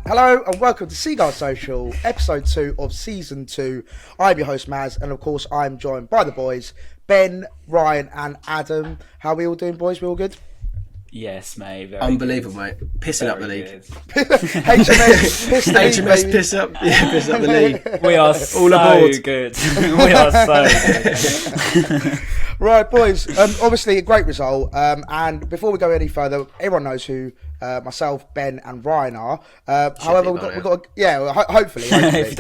Hello and welcome to Seagulls Social, episode 2 of season 2. I'm your host Maz, and of course I'm joined by the boys, Ben, Ryan and Adam. How are we all doing, boys? We all good? Yes, mate. Very unbelievable, good. Mate. Pissing up the league. HMS, piss the league, HMS, baby. piss up the league. We are all aboard. Good. We are so good. Right, boys. Obviously, a great result. And before we go any further, everyone knows who myself, Ben, and Ryan are. However, we've got hopefully. If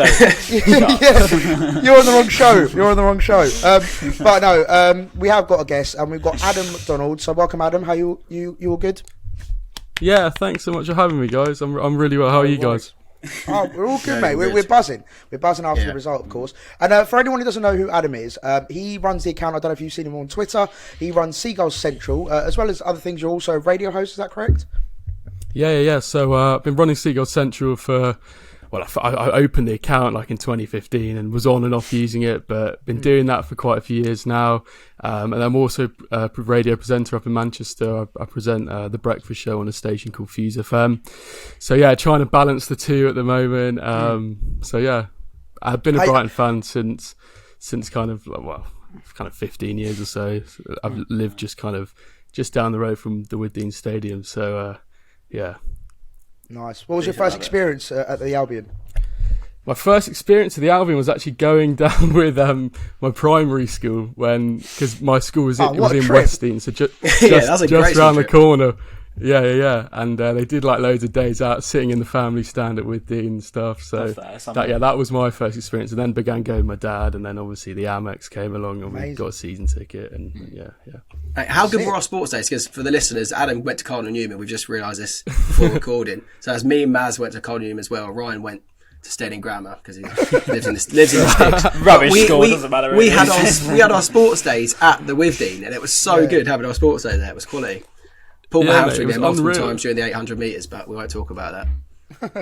you don't, yeah, you're on the wrong show. But no, we have got a guest, and we've got Adam MacDonald. So welcome, Adam. How you all good? Yeah, thanks so much for having me, guys. I'm really well. How are you guys? Oh, we're all good, mate. We're buzzing. We're buzzing after the result, of course. And for anyone who doesn't know who Adam is, he runs the account. I don't know if you've seen him on Twitter. He runs Seagulls Social, as well as other things. You're also a radio host. Is that correct? Yeah. So I've been running Seagulls Central for, I opened the account like in 2015 and was on and off using it, but been doing that for quite a few years now. And I'm also a radio presenter up in Manchester. I present the breakfast show on a station called Fuse FM. So yeah, trying to balance the two at the moment. So yeah, I've been a Brighton fan since kind of 15 years or so. I've lived just down the road from the Wooddean Stadium. So yeah. Nice. What was your first experience at the Albion? My first experience at the Albion was actually going down with my primary school because my school was in Westdean, so just around the corner. Yeah. And they did like loads of days out, sitting in the family stand at Withdean and stuff. So that was my first experience, and then began going with my dad, and then obviously the Amex came along, and we got a season ticket, and yeah. How good were our sports days? Because for the listeners, Adam went to Connolly Newman. We've just realised this before recording. So as me and Maz went to Connolly Newman as well, Ryan went to Steding Grammar because he lives in the sticks. Rubbish school, doesn't matter. Really. We had our sports days at the Withdean, and it was so good having our sports day there. It was quality. Pulled my hamstring there multiple times during the 800 metres, but we won't talk about that.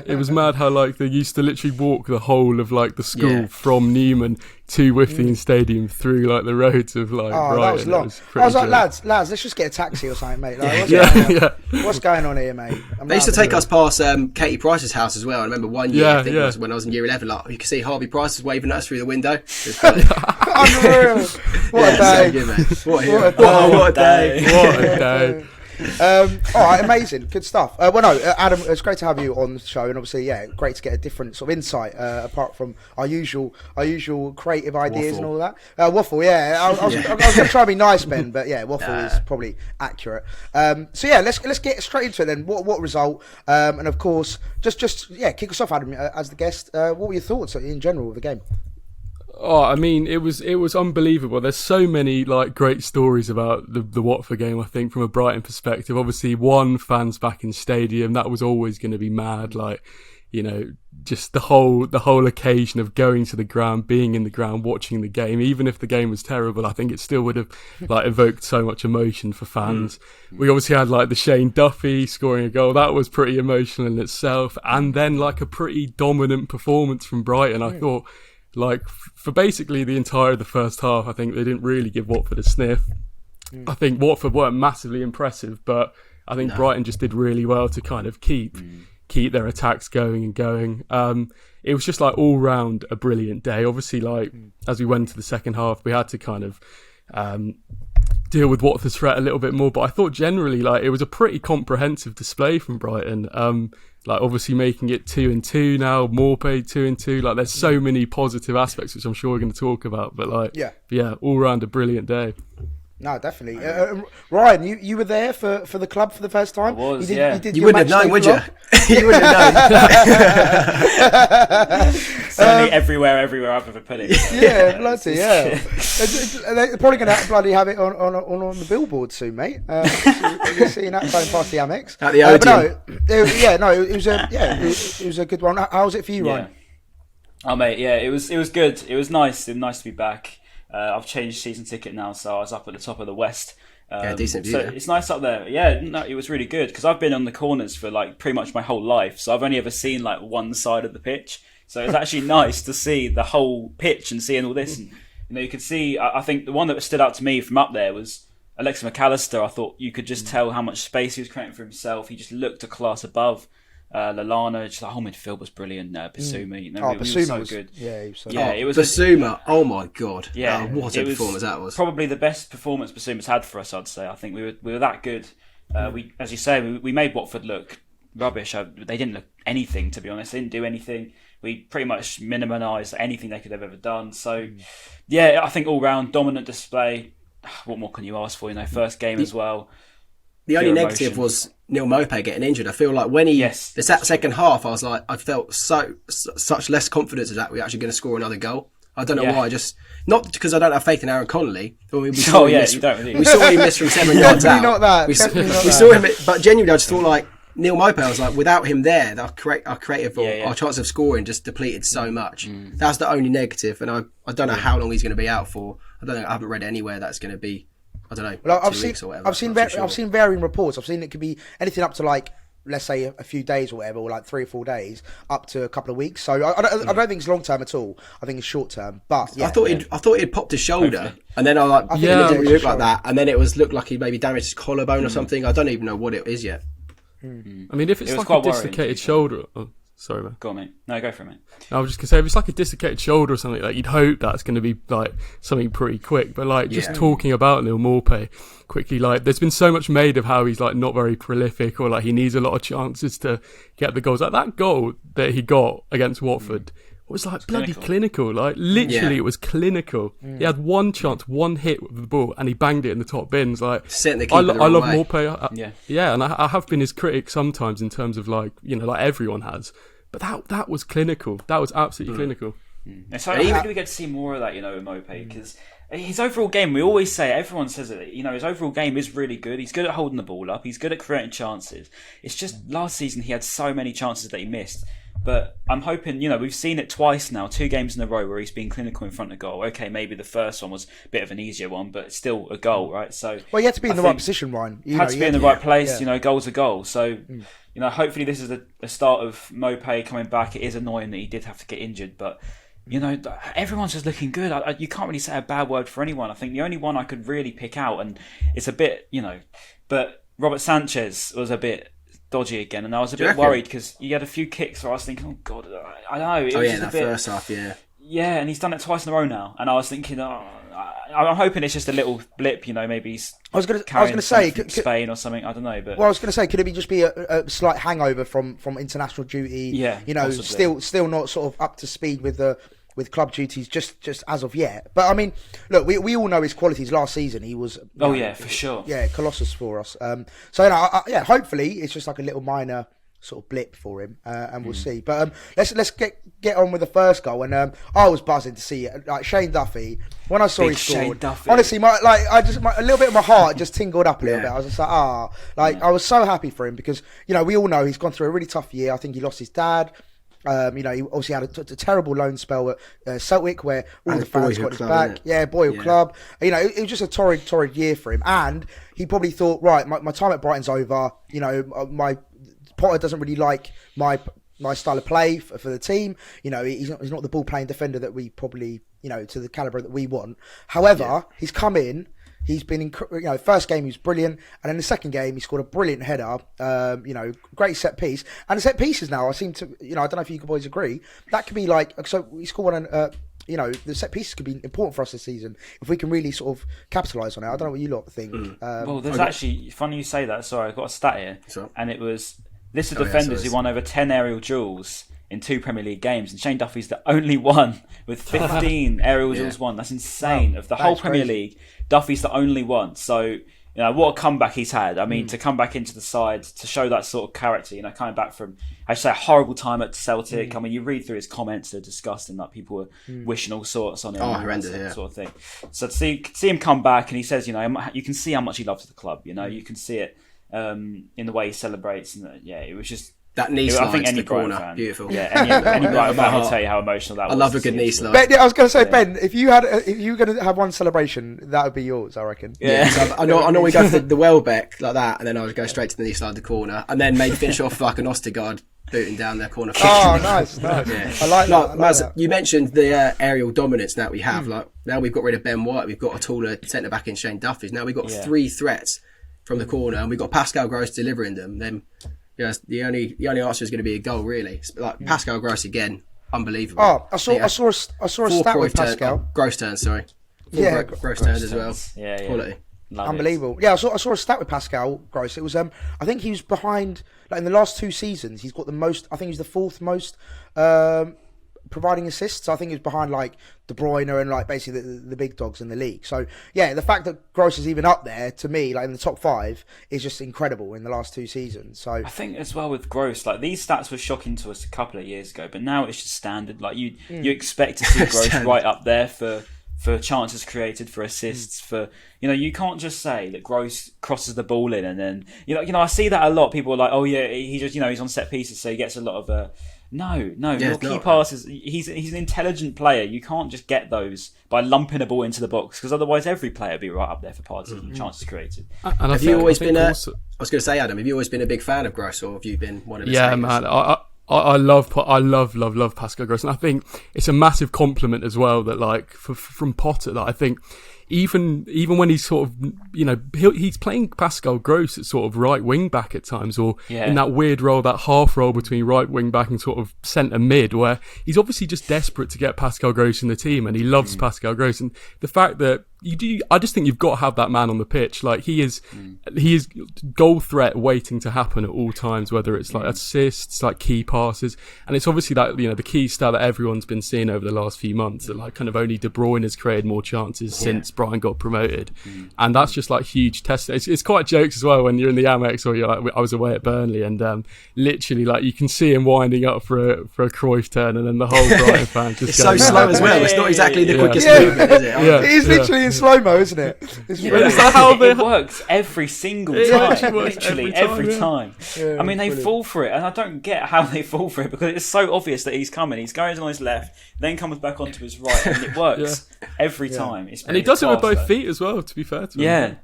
It was mad how they used to literally walk the whole of the school from Newman to Withdean Stadium through the roads of Brighton. That was long. I was like, lads, let's just get a taxi or something, mate. What's going on here, mate? They used to take us past Katie Price's house as well. I remember one year, I think it was when I was in year 11, you could see Harvey Price was waving at us through the window. Unreal. What a day. So good, what a day. All right, amazing, good stuff. Adam, it's great to have you on the show, and obviously, great to get a different sort of insight apart from our usual creative ideas and all that. Waffle, I was going to try and be nice, Ben, but waffle is probably accurate. Let's get straight into it then. What result? And of course, just kick us off, Adam, as the guest. What were your thoughts in general of the game? Oh, I mean, it was unbelievable. There's so many great stories about the Watford game, I think, from a Brighton perspective. Obviously, fans back in stadium, that was always going to be mad. Just the whole occasion of going to the ground, being in the ground, watching the game, even if the game was terrible, I think it still would have evoked so much emotion for fans. We obviously had the Shane Duffy scoring a goal. That was pretty emotional in itself. And then a pretty dominant performance from Brighton. I thought, for basically the entire of the first half, I think they didn't really give Watford a sniff. I think Watford weren't massively impressive, but I think Brighton just did really well to kind of keep their attacks going. It was just all round a brilliant day. Obviously, as we went into the second half, we had to kind of deal with Watford's threat a little bit more, but I thought generally it was a pretty comprehensive display from Brighton. Obviously making it 2-2 now, Mpay 2-2. There's so many positive aspects which I'm sure we're going to talk about. But all round a brilliant day. No, definitely. Ryan, you were there for the club for the first time? I was, You wouldn't have known, would you? You wouldn't have known. Certainly everywhere I've ever put it. Yeah, bloody yeah. They're probably going to bloody have it on the billboard soon, mate. You're seeing that going past the Amex. At the Odeon. It was a good one. How was it for you, Ryan? Oh, mate, it was good. It was nice. It was nice to be back. I've changed season ticket now, so I was up at the top of the West. Decent view. So it's nice up there. It was really good because I've been on the corners for pretty much my whole life, so I've only ever seen one side of the pitch. So it's actually nice to see the whole pitch and seeing all this. And you could see. I think the one that stood out to me from up there was Alexis McAllister. I thought you could just tell how much space he was creating for himself. He just looked a class above. Lallana, just the whole midfield was brilliant. Bissouma, you know, he was Bissouma so was good. Yeah, he was so Yeah, it was Bissouma. Oh my god! Yeah, what a performance that was. Probably the best performance Bissouma's had for us, I'd say. I think we were that good. We, as you say, we made Watford look rubbish. They didn't look anything, to be honest. They didn't do anything. We pretty much minimised anything they could have ever done. So, yeah, I think all round dominant display. What more can you ask for? You know, first game as well. The only Pure negative emotion. was Neil Mpay getting injured. I feel like when the second half, I felt such less confidence that we're actually going to score another goal. I don't know why. Just not because I don't have faith in Aaron Connolly. We saw him miss from 7 yards out. Not that. We saw him, but genuinely, I just thought like Neil Mpay. I was like, without him there, our creative, our chance of scoring just depleted so much. That's the only negative, and I don't know how long he's going to be out for. I don't know. I haven't read anywhere that's going to be. I don't know. Well, I've 2 weeks or whatever. I've seen varying reports. I've seen it could be anything up to like, let's say a few days or whatever, or like 3 or 4 days, up to a couple of weeks. So I don't think it's long term at all. I think it's short term. But yeah, I thought he'd popped his shoulder, and then I think it didn't look like that, and then it looked like he maybe damaged his collarbone or something. I don't even know what it is yet. I mean, if it's like a dislocated shoulder. Oh, sorry, man. Go on, mate. No, go for it, mate. I was just going to say, if it's like a dislocated shoulder or something, like you'd hope that's going to be like something pretty quick. But like just talking about Neil Mpay quickly, like there's been so much made of how he's like not very prolific, or like he needs a lot of chances to get the goals. Like that goal that he got against Watford was like bloody clinical. Like literally, it was clinical. He had one chance, one hit with the ball, and he banged it in the top bins. Like I love Mpay. And I have been his critic sometimes in terms of like, you know, like everyone has. But that was clinical. That was absolutely clinical. So how do we get to see more of that, you know, in Mpay? Because his overall game, we always say, everyone says it, you know, his overall game is really good. He's good at holding the ball up. He's good at creating chances. It's just last season he had so many chances that he missed. But I'm hoping, you know, we've seen it twice now, 2 games in a row where he's been clinical in front of goal. Okay, maybe the first one was a bit of an easier one, but it's still a goal, right? So you had to be in the right position, Ryan. You had to be in the right place. You know, goal's a goal. So, you know, hopefully this is the start of Mpay coming back. It is annoying that he did have to get injured, but you know, everyone's just looking good. You can't really say a bad word for anyone. I think the only one I could really pick out, and it's a bit, you know, but Robert Sanchez was a bit dodgy again, and I was a bit worried because he had a few kicks where I was thinking, oh god, I know. It was just first half, yeah, and he's done it twice in a row now, and I was thinking, I'm hoping it's just a little blip, you know, maybe he's I was going to say Spain or something, I don't know, but I was going to say, could it just be a slight hangover from international duty? Yeah, you know, possibly. still not sort of up to speed with club duties just as of yet. But I mean, look, we all know his qualities. Last season he was for sure, colossus for us. So you know, hopefully it's just like a little minor sort of blip for him, and we'll see. But let's get on with the first goal. And I was buzzing to see it. Like Shane Duffy, when I saw he scored, honestly, a little bit of my heart just tingled up a little bit. I was just like, I was so happy for him because, you know, we all know he's gone through a really tough year. I think he lost his dad. You know, he obviously had a terrible loan spell at Celtic where all the fans got his back. Yeah, Boyle Club. You know, it was just a torrid year for him. And he probably thought, right, my time at Brighton's over. You know, my Potter doesn't really like my style of play for the team. You know, he's not the ball playing defender that we probably, you know, to the calibre that we want. However, he's come in. He's been, you know, first game he was brilliant, and then the second game he scored a brilliant header. You know, great set piece, and the set pieces now I seem to, you know, I don't know if you boys agree, that could be like, so we scored one. You know, the set pieces could be important for us this season if we can really sort of capitalise on it. I don't know what you lot think. Well, there's actually, funny you say that. Sorry, I've got a stat here, and it was list of defenders who won over 10 aerial duels in 2 Premier League games, and Shane Duffy's the only one with 15 aerial duels won. That's insane. Of the whole Premier League, Duffy's the only one. So, you know, what a comeback he's had. I mean, to come back into the side, to show that sort of character, you know, coming back from, I should say, a horrible time at Celtic. I mean, you read through his comments, they're disgusting, like people were wishing all sorts on him. Oh, horrendous, sort of thing. So to see him come back, and he says, you know, you can see how much he loves the club, you know, you can see it in the way he celebrates. And it was just... That knee slide to the corner, fan, beautiful. Yeah, any Brighton fan will tell you how emotional that was. I love a good knee slide. Ben, I was going to say, Ben, if you were going to have one celebration, that would be yours, I reckon. Yeah, so I know we go for the Welbeck like that, and then I would go straight to the knee slide, the corner, and then maybe finish off like an Ostergaard booting down their corner. Oh, nice. Yeah. I like that. Maz, you mentioned the aerial dominance that we have. Like now we've got rid of Ben White, we've got a taller centre back in Shane Duffy. Now we've got 3 threats from the corner, and we've got Pascal Gross delivering them. Then the only answer is going to be a goal, really. It's like Pascal Gross again, unbelievable. Oh, I saw a stat with Pascal. Gross turns, sorry. Gross turns as well. Yeah. Quality. Unbelievable. Yeah, I saw a stat with Pascal Gross. It was I think he was behind, like in the last 2 seasons, he's got the most. I think he's the 4th most providing assists. I think he was behind like De Bruyne and like basically the big dogs in the league. So yeah, the fact that Gross is even up there to me, like in the top 5, is just incredible in the last 2 seasons. So I think as well with Gross, like these stats were shocking to us a couple of years ago, but now it's just standard. Like you expect to see Gross right up there for chances created, for assists, for you can't just say that Gross crosses the ball in and then I see that a lot. People are like, oh yeah, he just he's on set pieces, so he gets a lot of your key passes. He's an intelligent player. You can't just get those by lumping a ball into the box, because otherwise every player would be right up there for passes and chances created. And have you always been I was going to say, Adam, have you always been a big fan of Gross, or have you been one of his haters? Man. I love Pascal Gross, and I think it's a massive compliment as well that like from Potter, that I think even when he's sort of he's playing Pascal Gross at sort of right wing back at times, or in that weird role, that half role between right wing back and sort of centre mid, where he's obviously just desperate to get Pascal Gross in the team, and he loves Pascal Gross, and the fact that I just think you've got to have that man on the pitch. Like he is goal threat waiting to happen at all times, whether it's like assists, like key passes, and it's obviously that the key stat that everyone's been seeing over the last few months, that like kind of only De Bruyne has created more chances since Brighton got promoted, and that's just like huge test. It's quite jokes as well when you're in the Amex, or you're like, I was away at Burnley, and literally like you can see him winding up for a Cruyff turn, and then the whole Brighton fan just it's so slow as well. It's not exactly the quickest movement, is it? It is literally in slow-mo, isn't it? It's it works every single time. Literally every time. I mean, they fall for it, and I don't get how they fall for it, because it's so obvious that he's coming. He's going on his left, then comes back onto his right, and it works every time. And he does it with both feet as well, to be fair to him.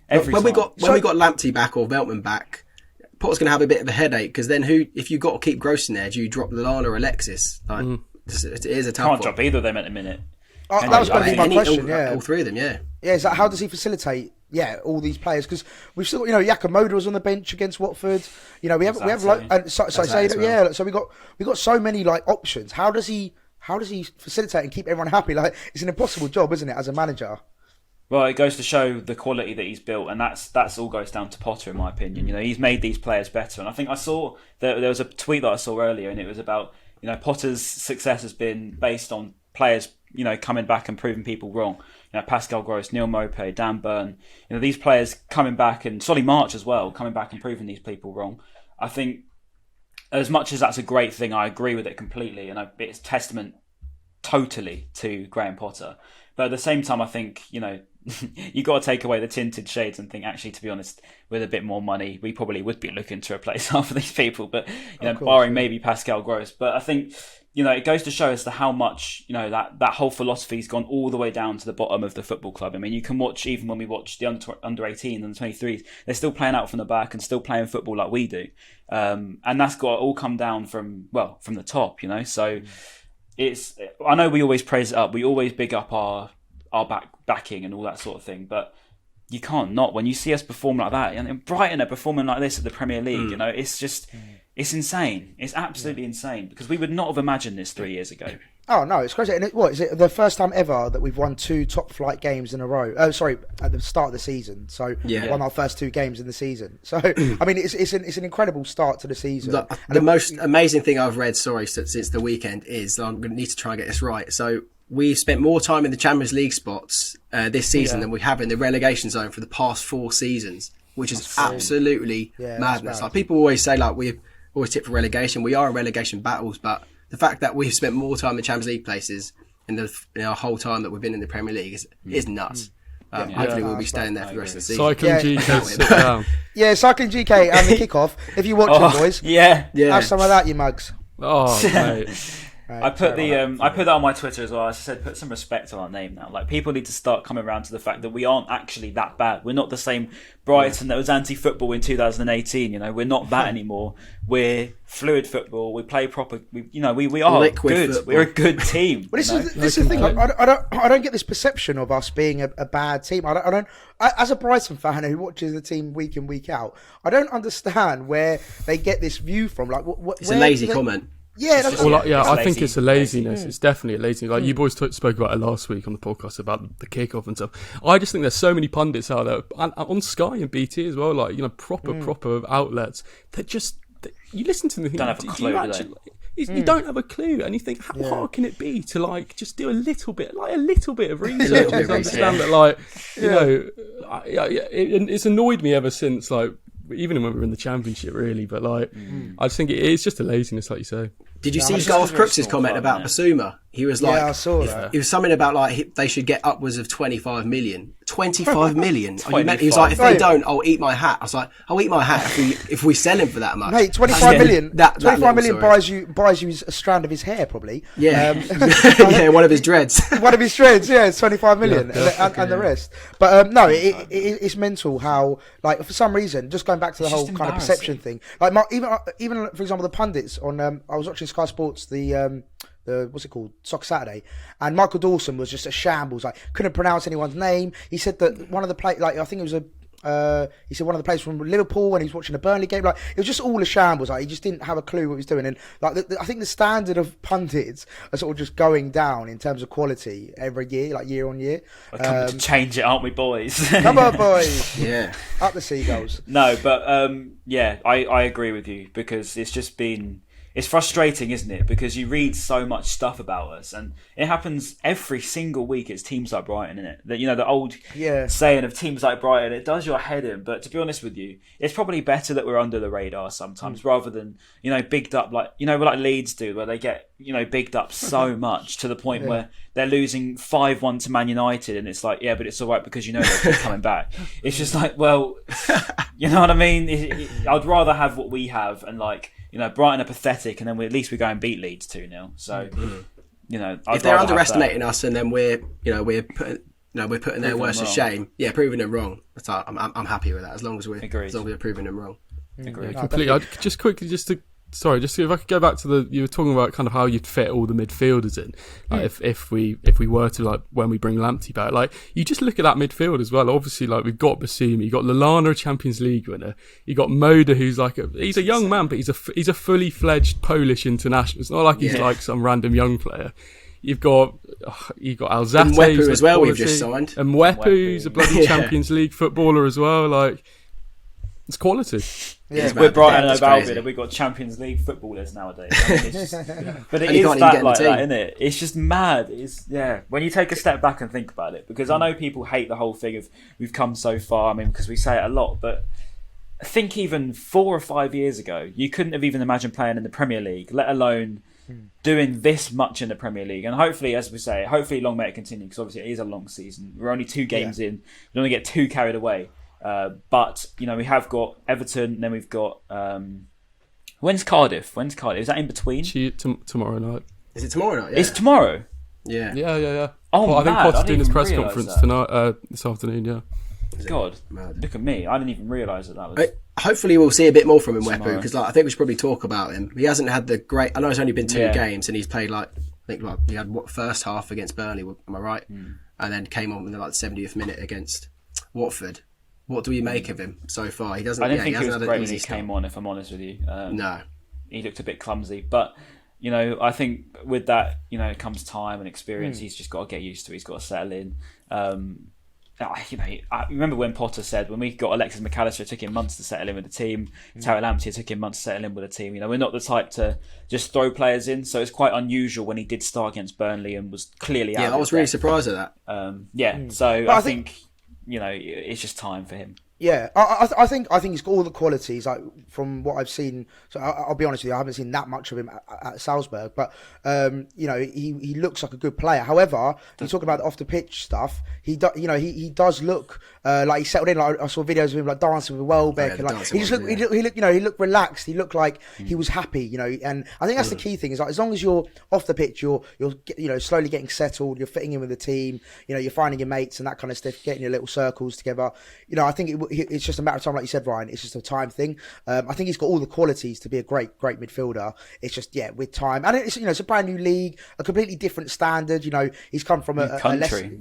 When we got Lamptey back or Veltman back, Potter's going to have a bit of a headache, because then if you've got to keep Gross in there, do you drop Lallana or Alexis? Like, it is a tough one. Can't drop either of them at the minute. That was going to be my question. All 3 of them, yeah. Is that how does he facilitate? All these players, because we've still got Yakamoto was on the bench against Watford. We have so we got so many like options. How does he facilitate and keep everyone happy? Like, it's an impossible job, isn't it, as a manager? Well, it goes to show the quality that he's built, and that's all goes down to Potter, in my opinion. He's made these players better, and I think I saw there was a tweet that I saw earlier, and it was about Potter's success has been based on players coming back and proving people wrong. Pascal Gross, Neil Mpay, Dan Burn, these players coming back, and Solly March as well, coming back and proving these people wrong. I think as much as that's a great thing, I agree with it completely, and it's testament totally to Graham Potter. But at the same time, I think, you got to take away the tinted shades and think, actually, to be honest, with a bit more money, we probably would be looking to replace half of these people, but barring maybe Pascal Gross. But I think it goes to show as to how much, that whole philosophy's gone all the way down to the bottom of the football club. I mean, you can watch, even when we watch the under 18 and the 23s, they're still playing out from the back and still playing football like we do. And that's got to all come down from the top, So I know we always praise it up. We always big up our backing and all that sort of thing, but you can't not when you see us perform like that. And Brighton are performing like this at the Premier League. It's just... It's insane. It's absolutely insane, because we would not have imagined this 3 years ago. Oh no, it's crazy. And is it the first time ever that we've won 2 top flight games in a row? At the start of the season. So won our first 2 games in the season. So I mean, it's an incredible start to the season. The most amazing thing I've read, since the weekend is, I'm going to need to try and get this right. So we spent more time in the Champions League spots this season than we have in the relegation zone for the past 4 seasons, which is absolutely madness. Like, people always say, like, we always tip for relegation. We are in relegation battles, but the fact that we've spent more time in Champions League places in our whole time that we've been in the Premier League is nuts. Hopefully we'll be staying there for the rest of the season. Cycling GK, sit down. Cycling GK and the kickoff. If you watch it, boys, have some of that, you mugs. Oh, mate. I put that on my Twitter as well. I said, put some respect on our name now. Like, people need to start coming around to the fact that we aren't actually that bad. We're not the same Brighton that was anti-football in 2018. You know, we're not that anymore. We're fluid football. We play proper. We are Liquid good. football. We're a good team. But this is the thing. I don't get this perception of us being a bad team. I don't. As a Brighton fan who watches the team week in, week out, I don't understand where they get this view from. Like, it's a lazy comment. Yeah, I think it's a laziness. It's definitely a laziness. Like you boys spoke about it last week on the podcast about the kickoff and stuff. I just think there's so many pundits out there, and on Sky and BT as well. Like, you know, proper outlets that just you listen to them. And don't have a clue. You don't have a clue, and you think, how hard can it be to like just do a little bit of research and understand that, like, you know, it's annoyed me ever since, like, even when we were in the Championship, really. But like, I just think it's just a laziness, like you say. Did you see Garth Crooks' comment about Bissouma? He was like, I saw that. It was something about like they should get upwards of 25 million. 25 million? He was like, if they don't, I'll eat my hat. I was like, I'll eat my hat if we sell him for that much. Mate, 25 million. 25 million sorry. buys you a strand of his hair, probably. Yeah, yeah, one of his dreads. One of his dreads, yeah, it's 25 million, and the rest. But no, it's mental how, like, for some reason, just going back to the whole kind of perception thing. Like, even for example, the pundits on, I was watching Sky Sports, the what's it called, Soccer Saturday, and Michael Dawson was just a shambles. Like, couldn't pronounce anyone's name. He said that one of the like, I think it was he said one of the players from Liverpool when he was watching a Burnley game. Like, it was just all a shambles. Like, he just didn't have a clue what he was doing. And like, I think the standard of pundits are sort of just going down in terms of quality every year, like year on year. We're coming to change it, aren't we, boys? Come on, boys! Yeah, up the Seagulls. No, but yeah, I agree with you, because it's just been. It's frustrating, isn't it? Because you read so much stuff about us, and it happens every single week. It's teams like Brighton, isn't it? That, you know, the old saying of teams like Brighton, it does your head in. But to be honest with you, it's probably better that we're under the radar sometimes, rather than, you know, bigged up like, you know, like Leeds do, where they get, you know, bigged up so much to the point where they're losing 5-1 to Man United, and it's like, yeah, but it's all right because you know they're coming back. It's just like, well, you know what I mean? I'd rather have what we have, and like, you know, Brighton are pathetic, and then at least we go and beat Leeds 2-0. So, you know, if they're underestimating us, and then we're putting their worst to shame. Yeah, proving them wrong. That's I'm happy with that, as long as we're proving them wrong. Agreed. Completely. Just quickly, if I could go back to you were talking about kind of how you'd fit all the midfielders in, like if we were to, like, when we bring Lamptey back, like, you just look at that midfield as well. Obviously, like, we've got Bissouma, you got Lallana, a Champions League winner, you got Moda, who's like he's a young man, but he's a fully fledged Polish international. It's not like he's like some random young player. You've got Alzate, and Mwepu as well. We've just signed, and Mwepu's a bloody Champions League footballer as well. Like, it's quality. Yeah, we're Brighton Hove Albion, and we've got Champions League footballers nowadays. I mean, it's just, but it is that like that, isn't it? It's just mad. It's when you take a step back and think about it, because I know people hate the whole thing of we've come so far. I mean, because we say it a lot, but I think even 4 or 5 years ago, you couldn't have even imagined playing in the Premier League, let alone doing this much in the Premier League. And hopefully, as we say, long may it continue, because obviously it is a long season. We're only 2 games in. We don't want to get too carried away. But, you know, we have got Everton, and then we've got... When's Cardiff? Is that in between? Tomorrow night. Is it tomorrow night? Yeah. It's tomorrow? Yeah. Yeah. Oh, I think mad. Potter's doing his press conference tonight, this afternoon, yeah. God, look at me. I didn't even realise that was... Hopefully we'll see a bit more from Mwepu, because I think we should probably talk about him. He hasn't had the great... I know it's only been 2 games, and he's played he had first half against Burnley, am I right? And then came on in the 70th minute against Watford. What do we make of him so far? I didn't think he was great when he came on, if I'm honest with you. No. He looked a bit clumsy, but, you know, I think with that, you know, it comes time and experience. He's just got to get used to it. He's got to settle in. You know, I remember when Potter said, when we got Alexis McAllister, it took him months to settle in with the team. Tariq Lamptey, it took him months to settle in with the team. You know, we're not the type to just throw players in, so it's quite unusual when he did start against Burnley and was clearly out. Yeah, I was really surprised at that. So I think, you know, it's just time for him. Yeah, I think he's got all the qualities. Like, from what I've seen, so I'll be honest with you, I haven't seen that much of him at Salzburg, but you know, he looks like a good player. However, you talk about off the pitch stuff. He does look Like he settled in. Like I saw videos of him like dancing with Welbeck, and like he looked relaxed. He looked like he was happy, And I think that's the key thing is like as long as you're off the pitch, you're slowly getting settled, you're fitting in with the team, you're finding your mates and that kind of stuff, getting your little circles together. I think it's just a matter of time, like you said, Ryan. It's just a time thing. I think he's got all the qualities to be a great midfielder. It's just with time, and it's a brand new league, a completely different standard. He's come from a new country.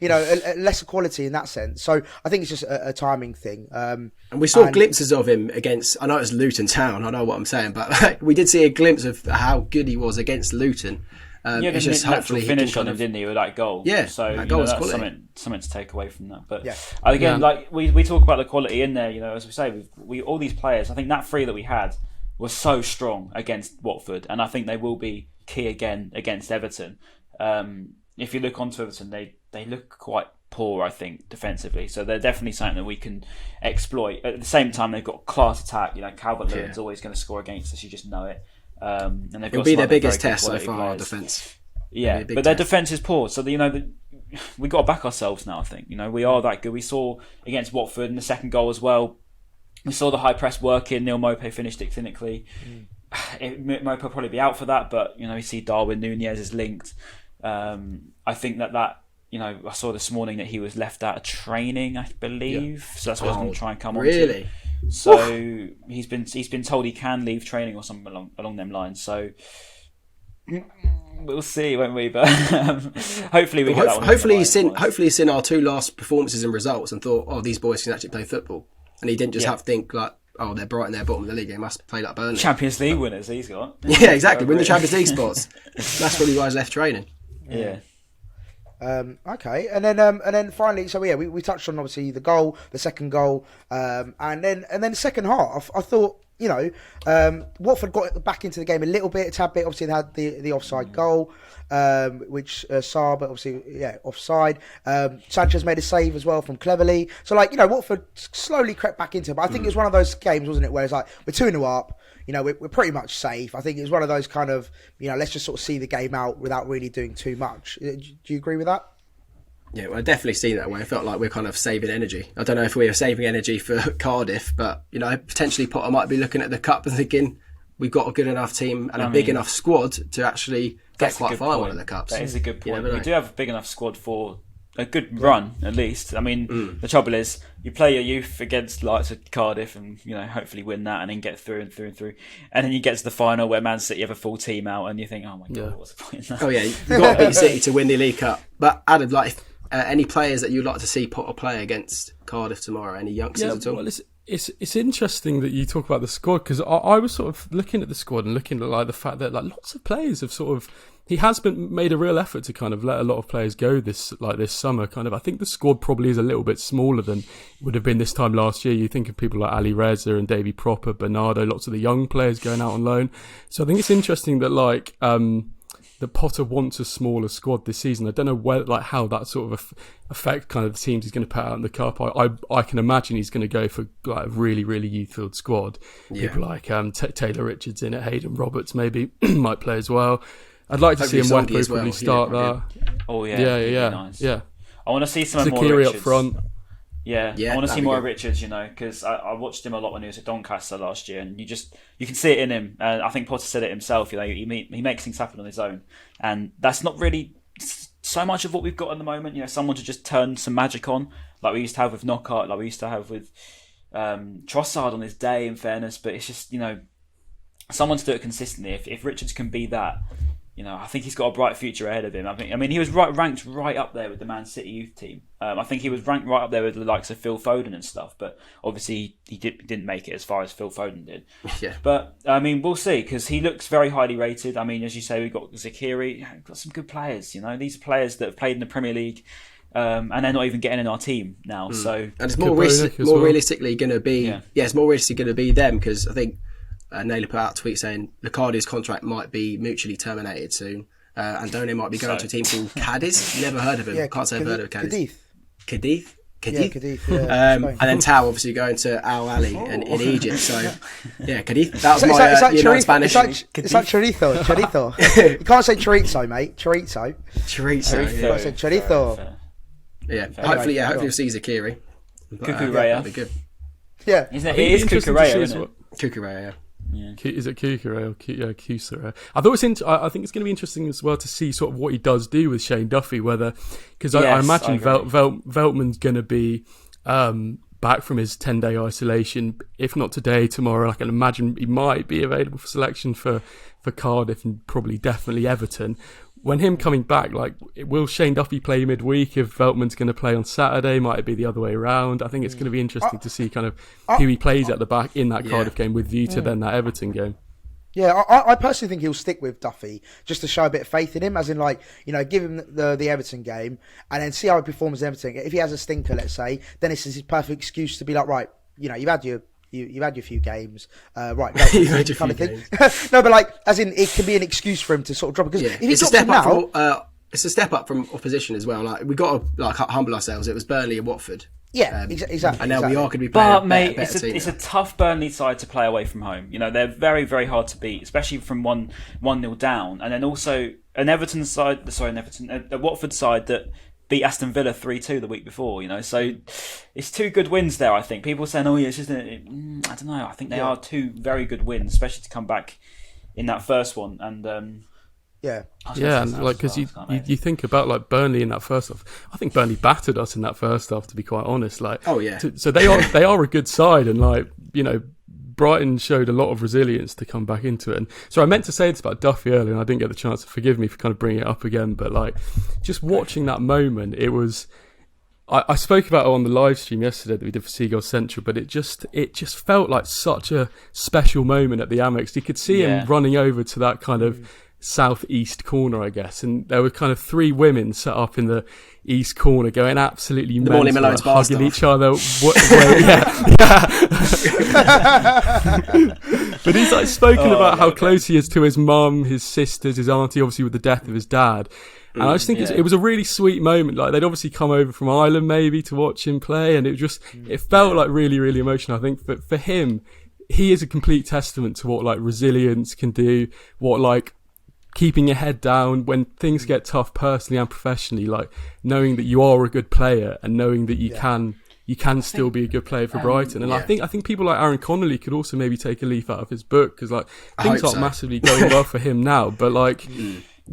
A lesser quality in that sense. So I think it's just a timing thing. And we saw glimpses of him against. I know it's Luton Town. I know what I'm saying, but we did see a glimpse of how good he was against Luton. It's just hopefully finish on him, didn't he, with that goal? Yeah, so that goal was that's quality. something to take away from that. But again, like we talk about the quality in there. As we say, we all these players. I think that three that we had was so strong against Watford, and I think they will be key again against Everton. If you look onto Everton, they look quite poor, I think, defensively. So they're definitely something that we can exploit. At the same time, they've got class attack. Calvert-Lewin's always going to score against us. You just know it. And they've It'll got be their biggest test so far, our players. defence. Yeah, but their defence is poor. So we got to back ourselves now. I think we are that good. We saw against Watford in the second goal as well. We saw the high press working. Mpay finished it clinically. Mpay will probably be out for that, but we see Darwin Nunez is linked. I think that I saw this morning that he was left out of training, I believe. So that's what I was going to try and come on to. Really? So he's been told he can leave training or something along them lines. So we'll see, won't we? But hopefully we get that one. Hopefully he's seen our two last performances and results and thought, oh, these boys can actually play football, and he didn't just have to think like, oh, they're Brighton, they're bottom of the league, they must play like Burnley. Champions League winners he's got. Yeah, exactly. Win the Champions League spots. That's really why he's left training. Yeah. Okay, and then finally, so we touched on obviously the goal, the second goal, and then second half. I thought Watford got back into the game a tad bit. Obviously, they had the offside goal, which Saar, but obviously offside. Sanchez made a save as well from Cleverly. So Watford slowly crept back into it. But I think it was one of those games, wasn't it, where it's like we're 2-0 up. We're pretty much safe. I think it was one of those kind of, let's just sort of see the game out without really doing too much. Do you agree with that? Yeah, well, I definitely see that way. I felt like we're kind of saving energy. I don't know if we were saving energy for Cardiff, but, potentially Potter might be looking at the Cup and thinking we've got a good enough team and a big enough squad to actually get quite far in one of the Cups. That is a good point. We do have a big enough squad for a good run, at least. I mean, the trouble is, you play your youth against likes of Cardiff and, hopefully win that and then get through and through and through. And then you get to the final where Man City have a full team out and you think, oh my God, what's the point in that? Oh yeah, you've got to beat City to win the League Cup. But Adam, any players that you'd like to see Potter play against Cardiff tomorrow? Any youngsters at all? Well, it's interesting that you talk about the squad because I was sort of looking at the squad and looking at the fact that lots of players have sort of. He has made a real effort to kind of let a lot of players go this summer. Kind of, I think the squad probably is a little bit smaller than it would have been this time last year. You think of people like Ali Reza and Davy Proper, Bernardo, lots of the young players going out on loan. So I think it's interesting that that Potter wants a smaller squad this season. I don't know how that sort of affect kind of the teams he's going to put out in the Cup. I can imagine he's going to go for a really, really youth-filled squad. Yeah. People like Taylor Richards in it, Hayden Roberts maybe might play as well. I'd like to see him probably start there. Oh yeah, yeah. Nice. Yeah. I want to see some more Zakiri Richards up front. Yeah, I want to see more of Richards, because I watched him a lot when he was at Doncaster last year, and you can see it in him. And I think Potter said it himself. He makes things happen on his own, and that's not really so much of what we've got at the moment. Someone to just turn some magic on, like we used to have with Knockaert, like we used to have with Trossard on his day. In fairness, but it's just someone to do it consistently. If Richards can be that. I think he's got a bright future ahead of him. I mean, he was ranked right up there with the Man City youth team. I think he was ranked right up there with the likes of Phil Foden and stuff. But obviously, he didn't make it as far as Phil Foden did. Yeah. But I mean, we'll see because he looks very highly rated. I mean, as you say, we've got Zakiri. We've got some good players. These are players that have played in the Premier League. And they're not even getting in our team now. So and it's more realistically going to be it's more realistically going to be them because I think. Naylor put out a tweet saying Lucardi's contract might be mutually terminated soon. Andone might be going to a team called Cadiz. Never heard of him. Yeah, Can't say I've heard of Cadiz. Cadiz? Cadiz? Cadiz, yeah. And then Tau obviously going to Al Ali in Egypt. So, Cadiz. That was my Spanish. It's like chorizo. You can't say chorizo, mate. Chorizo. Chorizo. You can't say chorizo. Yeah, hopefully we'll see Zakiri. Cucurella. That'd be good. Yeah. It is Cucurella, isn't it? Cucurella, yeah. Is it Cucurella? Cucurella. I thought I think it's going to be interesting as well to see sort of what he does do with Shane Duffy, because I imagine Veltman's going to be back from his 10-day isolation, if not today, tomorrow. I can imagine he might be available for selection for Cardiff and probably definitely Everton. When him coming back, like, will Shane Duffy play midweek if Veltman's going to play on Saturday? Might it be the other way around? I think it's going to be interesting to see kind of who he plays at the back in that Cardiff game with view to then that Everton game. Yeah, I personally think he'll stick with Duffy just to show a bit of faith in him, as in, like, give him the Everton game and then see how he performs in Everton. If he has a stinker, let's say, then this is his perfect excuse to be like, right, you've had your few games, right? No, You've had your few games. No, but like, as in, it can be an excuse for him to sort of drop it. Because if he it's a drops step him up now, it's a step up from opposition as well. Like, we got to humble ourselves. It was Burnley and Watford. yeah, exactly. And now we are going to be playing But a mate, better team it's now. a tough Burnley side to play away from home. They're very, very hard to beat, especially from 1-0 down, and then also a Watford side that beat Aston Villa 3-2 the week before. So it's two good wins there. I think people are saying, "Oh yeah, it's just I don't know." I think they are two very good wins, especially to come back in that first one and. And like, because you think about like Burnley in that first half. I think Burnley battered us in that first half, to be quite honest. Like, oh yeah. So they are a good side, and like, Brighton showed a lot of resilience to come back into it. And so I meant to say this about Duffy earlier, and I didn't get the chance. To forgive me for kind of bringing it up again, but like, just watching that moment, it was. I spoke about it on the live stream yesterday that we did for Seagulls Central, but it just felt like such a special moment at the Amex. You could see him running over to that kind of southeast corner, I guess, and there were kind of three women set up in the east corner going absolutely mental, Malone's hugging each other. But he's like spoken about how close he is to his mum, his sisters, his auntie, obviously with the death of his dad. And I just think it was a really sweet moment. Like, they'd obviously come over from Ireland maybe to watch him play, and it felt like really, really emotional. I think for him, he is a complete testament to what like resilience can do, what like keeping your head down when things get tough personally and professionally, like knowing that you are a good player and knowing that you can still be a good player for Brighton. And I think people like Aaron Connolly could also maybe take a leaf out of his book, because like things aren't massively going well for him now, but like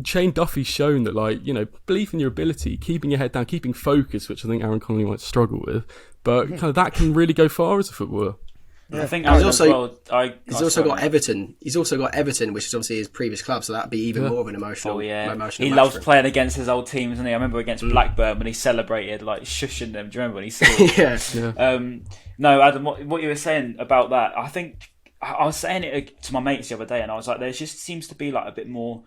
Shane Duffy's shown that, like, belief in your ability, keeping your head down, keeping focus, which I think Aaron Connolly might struggle with, but kind of that can really go far as a footballer. I think he's also got Everton. He's also got Everton, which is obviously his previous club, so that'd be even more of an emotional. Oh yeah, emotional he loves playing against his old teams, doesn't he? I remember against Blackburn when he celebrated, like shushing them. Do you remember when he scored? No, Adam, what you were saying about that, I think I was saying it to my mates the other day, and I was like, there just seems to be like a bit more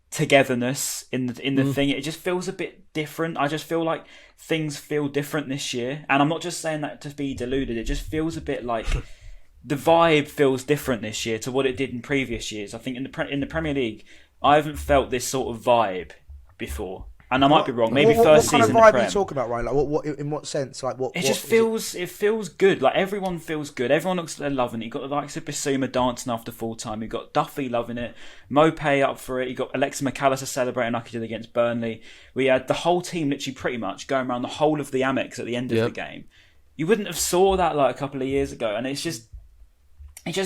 togetherness in the thing. It just feels a bit different. I just feel like things feel different this year, and I'm not just saying that to be deluded. It just feels a bit like the vibe feels different this year to what it did in previous years. I think in the Premier League, I haven't felt this sort of vibe before. And I might be wrong. Maybe first season. What kind of vibe are you talking about, Ryan? Like, what in what sense? Like, what? It just feels. It feels good. Like, everyone feels good. Everyone looks like they're loving it. You got the likes of Bissouma dancing after full time. You got Duffy loving it. Mpay up for it. You got Alexa McAllister celebrating like he did against Burnley. We had the whole team literally pretty much going around the whole of the Amex at the end of the game. You wouldn't have saw that like a couple of years ago, and it just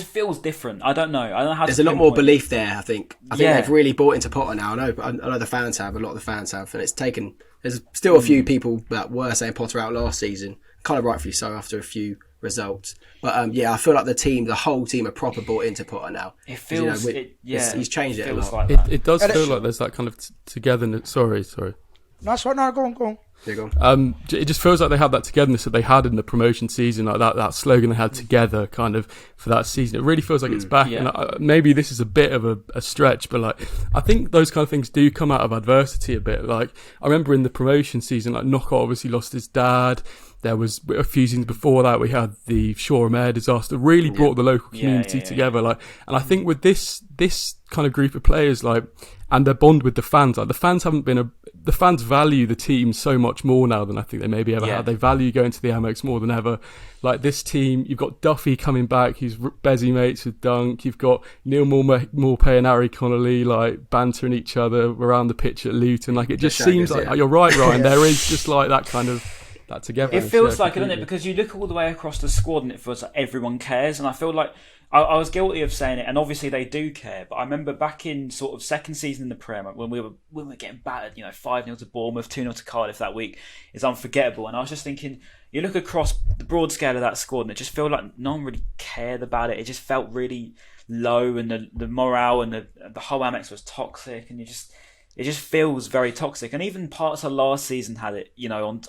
feels different. I don't know. I don't know how. There's a lot more belief there. I think they've really bought into Potter now. I know the fans have. A lot of the fans have, and it's taken. There's still a few people that were saying Potter out last season, kind of rightfully so after a few results. But I feel like the whole team are proper bought into Potter now. It feels, he's changed it a lot. Like it does feel like there's that kind of togetherness. Sorry. That's right. No, go on. Yeah, go on. It just feels like they have that togetherness that they had in the promotion season, like that slogan they had together, kind of for that season. It really feels like it's back, and maybe this is a bit of a stretch, but like I think those kind of things do come out of adversity a bit. Like I remember in the promotion season, like Knockout obviously lost his dad. There was a few seasons before that we had the Shaw Mare disaster. Really brought the local community together. Like, and I think with this kind of group of players, like, and their bond with the fans, like the fans haven't been the fans value the team so much more now than I think they maybe ever had. They value going to the Amex more than ever. Like this team, you've got Duffy coming back, who's Bezzy mates with Dunk. You've got Neil Mpay and Harry Connolly like bantering each other around the pitch at Luton. Like it just seems like you're right, Ryan. There is just like that kind of that together. It feels like it, doesn't it? Because you look all the way across the squad and it feels like everyone cares. And I feel like I was guilty of saying it, and obviously they do care. But I remember back in sort of second season in the Prem when we were getting battered, 5-0 to Bournemouth, 2-0 to Cardiff that week is unforgettable. And I was just thinking, you look across the broad scale of that squad, and it just felt like no one really cared about it. It just felt really low, and the morale and the whole Amex was toxic, and it just feels very toxic. And even parts of last season had it,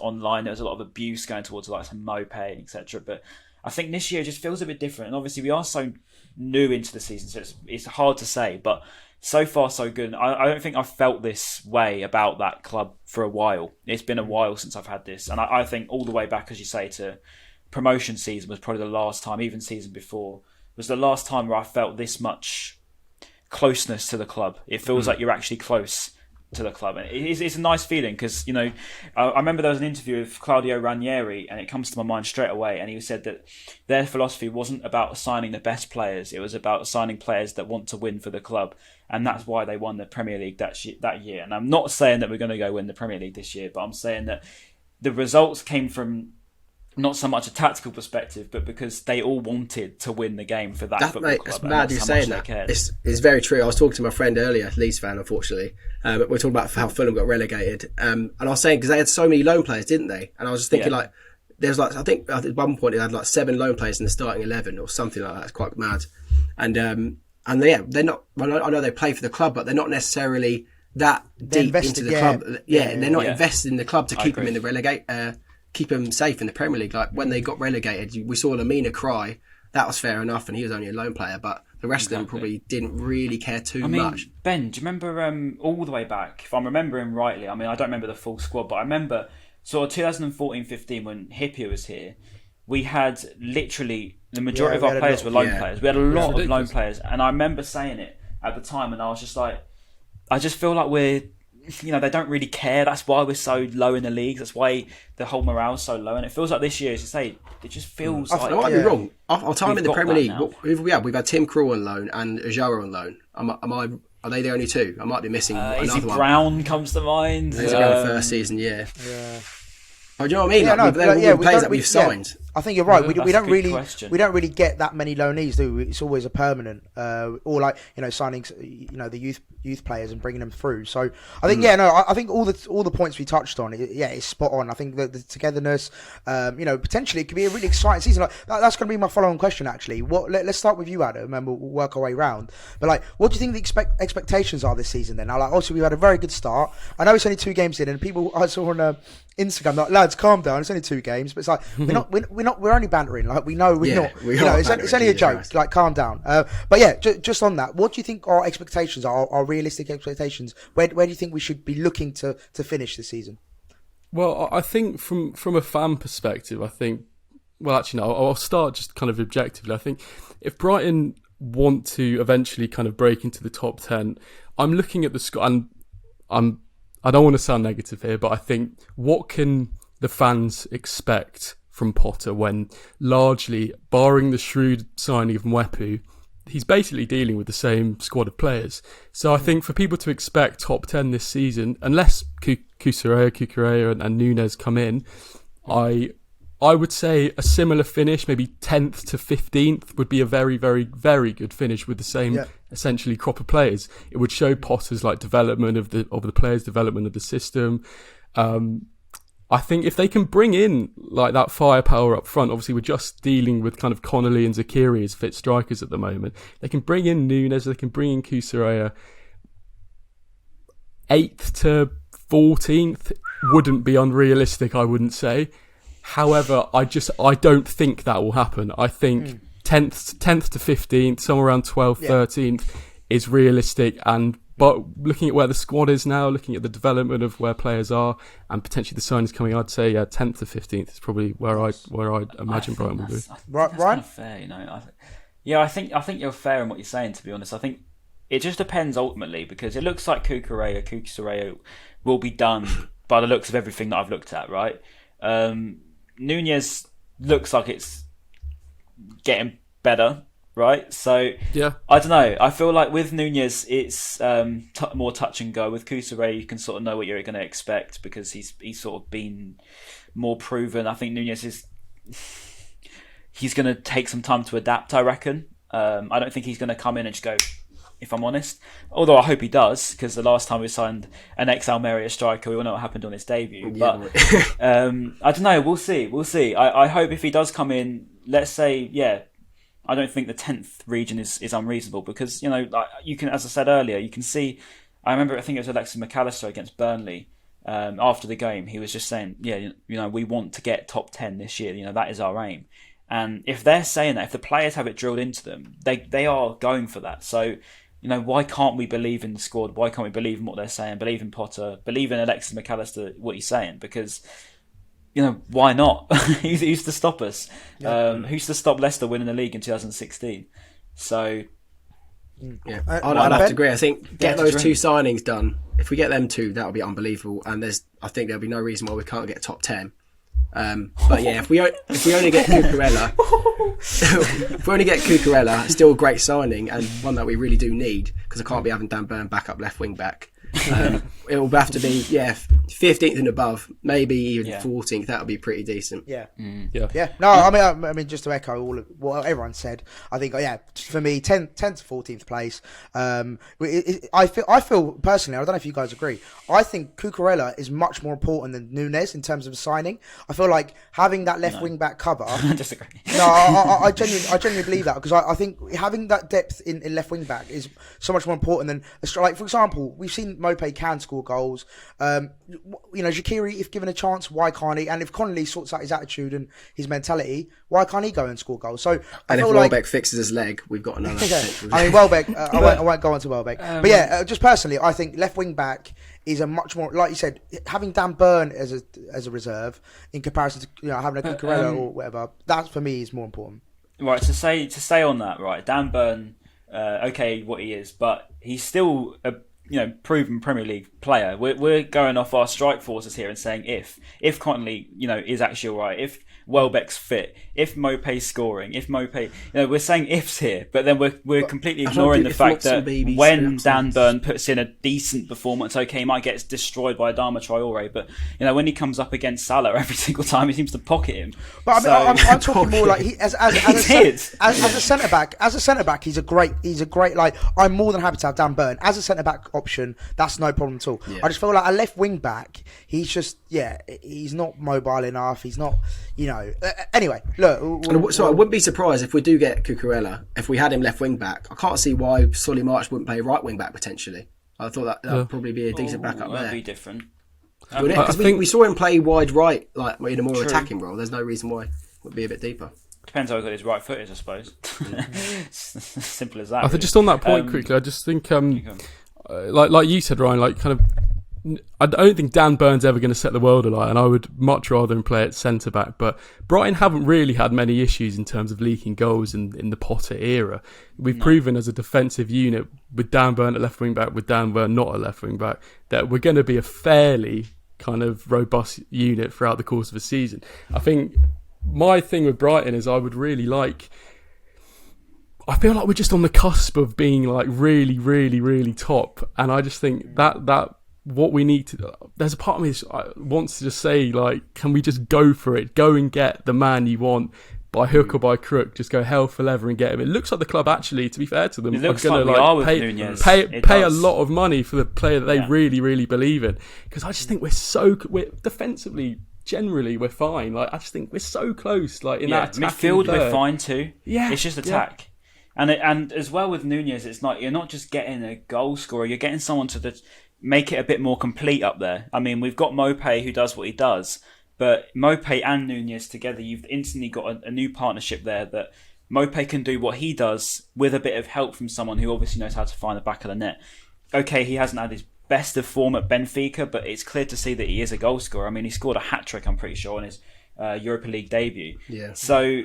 online. There was a lot of abuse going towards like some Mpay, etc. But I think this year just feels a bit different. And obviously we are so new into the season, so it's hard to say. But so far, so good. I don't think I've felt this way about that club for a while. It's been a while since I've had this. And I think all the way back, as you say, to promotion season was probably the last time, even season before, was the last time where I felt this much closeness to the club. It feels like you're actually close to the club, and it's a nice feeling because I remember there was an interview with Claudio Ranieri, and it comes to my mind straight away, and he said that their philosophy wasn't about signing the best players, it was about signing players that want to win for the club, and that's why they won the Premier League that year. And I'm not saying that we're going to go win the Premier League this year, but I'm saying that the results came from not so much a tactical perspective, but because they all wanted to win the game for that football club. It's mad you saying that. It's very true. I was talking to my friend earlier, Leeds fan, unfortunately. We were talking about how Fulham got relegated. And I was saying, because they had so many loan players, didn't they? And I was just thinking, there's I think at one point they had 7 loan players in the starting 11 or something like that. It's quite mad. And they're not, well, I know they play for the club, but they're not necessarily that deep into the club. They're not invested in the club to keep them in the keep them safe in the Premier League. Like when they got relegated, we saw Lamina cry. That was fair enough, and he was only a loan player, but the rest of them probably didn't really care too much. Ben, do you remember all the way back, if I'm remembering rightly, I don't remember the full squad, but I remember sort of 2014-15 when Hippier was here, we had literally the majority of our players were loan players. We had a lot of loan players, and I remember saying it at the time, and I was just like, I just feel like we're, they don't really care. That's why we're so low in the leagues. That's why the whole morale's so low. And it feels like this year, as you say, it just feels like... I might be wrong. Our time in the Premier League, we've had Tim Krul on loan and Ajara on loan. Are they the only two? I might be missing another one. Brown comes to mind. He's around the first season, yeah. Oh, do you know what I mean? They're all players that we've signed. I think you're right. We don't really get that many loanees, do we? It's always a permanent, or signing, the youth players and bringing them through. So I think I think all the points we touched on, it's spot on. I think the togetherness, potentially it could be a really exciting season. Like that's going to be my follow-on question actually. Let's start with you, Adam, and we'll work our way round. But what do you think the expectations are this season? Then, obviously we've had a very good start. I know it's only 2 games in, and people I saw on Instagram like, lads, calm down. It's only 2 games, but it's like we're only bantering. Like we know we're not. It's only a joke. Like calm down. But yeah, just on that, what do you think our expectations are? Our realistic expectations? Where do you think we should be looking to finish the season? Well, I think from a fan perspective, I'll start just kind of objectively. I think if Brighton want to eventually kind of break into the top 10, I'm looking at the score, and I don't want to sound negative here, but I think what can the fans expect from Potter when largely, barring the shrewd signing of Mwepu, he's basically dealing with the same squad of players. So I think for people to expect top 10 this season, unless Cucurella and Nunez come in, I would say a similar finish, maybe 10th to 15th, would be a very, very, very good finish with the same essentially crop of players. It would show Potter's development of the players, development of the system. I think if they can bring in that firepower up front, obviously we're just dealing with kind of Connolly and Zakiri as fit strikers at the moment. They can bring in Nunez, they can bring in Cucurella. 8th to 14th wouldn't be unrealistic, I wouldn't say. However, I don't think that will happen. I think 10th to 15th, somewhere around 12th, 13th is realistic. But looking at where the squad is now, looking at the development of where players are, and potentially the signings coming, I'd say 10th to 15th is probably where I imagine Brighton will be. Right, kind of fair, I think you're fair in what you're saying. To be honest, I think it just depends ultimately, because it looks like Cucurella will be done by the looks of everything that I've looked at, right? Nunez looks like it's getting better, right? So Yeah. I don't know. I feel like with Nunez, it's more touch and go. With Cucurella, you can sort of know what you're going to expect because he's sort of been more proven. I think Nunez he's going to take some time to adapt, I reckon. I don't think he's going to come in and just go, if I'm honest. Although I hope he does, because the last time we signed an ex-Almeria striker, we all know what happened on his debut. Yeah, but I don't know. We'll see. I hope if he does come in, let's say, I don't think the 10th region is unreasonable, because, you can, as I said earlier, you can see, I think it was Alexis McAllister against Burnley, after the game, he was just saying, we want to get top 10 this year, that is our aim. And if they're saying that, if the players have it drilled into them, they are going for that. So, why can't we believe in the squad? Why can't we believe in what they're saying? Believe in Potter, believe in Alexis McAllister, what he's saying? Because, why not? Who's to stop us? Yeah. Who's to stop Leicester winning the league in 2016? So, yeah, I'd have to agree. I think get those two signings done. If we get them two, that would be unbelievable. And I think there'll be no reason why we can't get top 10. But yeah, if we only get Cucurella, if we only get Cucurella, still a great signing and one that we really do need, because I can't be having Dan Burn back up left wing back. It will have to be 15th and above, maybe even 14th. That would be pretty decent. Yeah. Yeah. No, I mean, just to echo all of what everyone said, I think for me, 10th to 14th place. I feel personally, I don't know if you guys agree. I think Cucurella is much more important than Nunez in terms of signing. I feel like having that left wing back cover. I disagree. No, I genuinely believe that, because I think having that depth in left wing back is so much more important than like, for example, we've seen Mpay can score goals. Shaqiri, if given a chance, why can't he? And if Connolly sorts out his attitude and his mentality, why can't he go and score goals? So and if feel Welbeck fixes his leg, we've got another. I mean, Welbeck. I won't go on to Welbeck, but just personally, I think left wing back is a much more, like you said, having Dan Burn as a reserve in comparison to having a Cucurella or whatever. That for me is more important. Right, to say on that, right, Dan Burn, what he is, but he's still a proven Premier League player. We're going off our strike forces here and saying if Connolly, is actually all right, if Welbeck's fit, if Mpay's scoring, if Mpay, we're saying ifs here, but then we're completely ignoring the fact that when Dan Burn puts in a decent performance, he might get destroyed by Adama Traore, but when he comes up against Salah every single time, he seems to pocket him. But I'm talking more like he as a centre back. As a centre back, he's a great. Like, I'm more than happy to have Dan Burn as a centre back option. That's no problem at all. Yeah. I just feel like a left wing back, he's just he's not mobile enough. He's not. Anyway, look. So I wouldn't be surprised if we do get Cucurella. If we had him left wing back, I can't see why Solly March wouldn't play right wing back potentially. I thought that would probably be a decent backup there. That'd be different. Because we saw him play wide right, like in a more attacking role. There's no reason why it would be a bit deeper. Depends how good his right foot is, I suppose. Simple as that. I think just on that point quickly, I just think, like you said, Ryan, I don't think Dan Burn's ever going to set the world alight, and I would much rather him play at centre back. But Brighton haven't really had many issues in terms of leaking goals in the Potter era. We've proven as a defensive unit with Dan Burn at left wing back, with Dan Burn not at left wing back, that we're going to be a fairly kind of robust unit throughout the course of a season. I think my thing with Brighton is I feel like we're just on the cusp of being like really, really, really top, and I just think that what we need to, there's a part of me that wants to just say, like, can we just go for it, go and get the man you want by hook or by crook, just go hell for leather and get him. It looks like the club, actually, to be fair to them, are going to pay a lot of money for the player that they really, really believe in, because I just think we're defensively, generally we're fine. Like, I just think we're so close, like in that midfield we're fine too. Yeah, it's just attack. And as well with Nunez, it's like you're not just getting a goal scorer, you're getting someone to make it a bit more complete up there. I mean, we've got Mpay who does what he does, but Mpay and Nunez together, you've instantly got a new partnership there that Mpay can do what he does with a bit of help from someone who obviously knows how to find the back of the net. He hasn't had his best of form at Benfica, but it's clear to see that he is a goal scorer. I mean, he scored a hat-trick, I'm pretty sure, on his Europa League debut. Yeah. So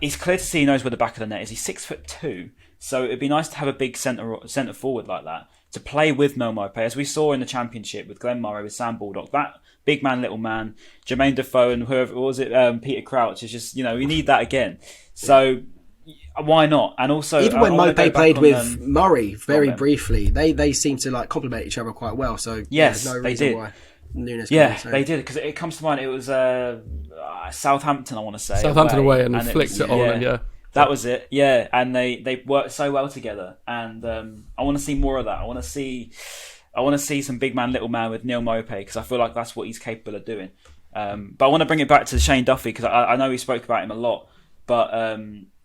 it's clear to see he knows where the back of the net is. He's 6'2", So it'd be nice to have a big centre forward like that to play with Mpay, as we saw in the Championship with Glenn Murray, with Sam Baldock. That big man, little man, Jermaine Defoe and whoever, what was it, Peter Crouch, is just, we need that again. So why not? And also, even when Mpay played with Murray very briefly, they seem to like complement each other quite well. So yes, no they reason did. Why Nunez they did, because it comes to mind. It was Southampton, I want to say. Southampton away and flicked it on, and that was it. Yeah, and they worked so well together, and I want to see more of that. I want to see some big man, little man with Neil Mpay, because I feel like that's what he's capable of doing. But I want to bring it back to Shane Duffy, because I know we spoke about him a lot, but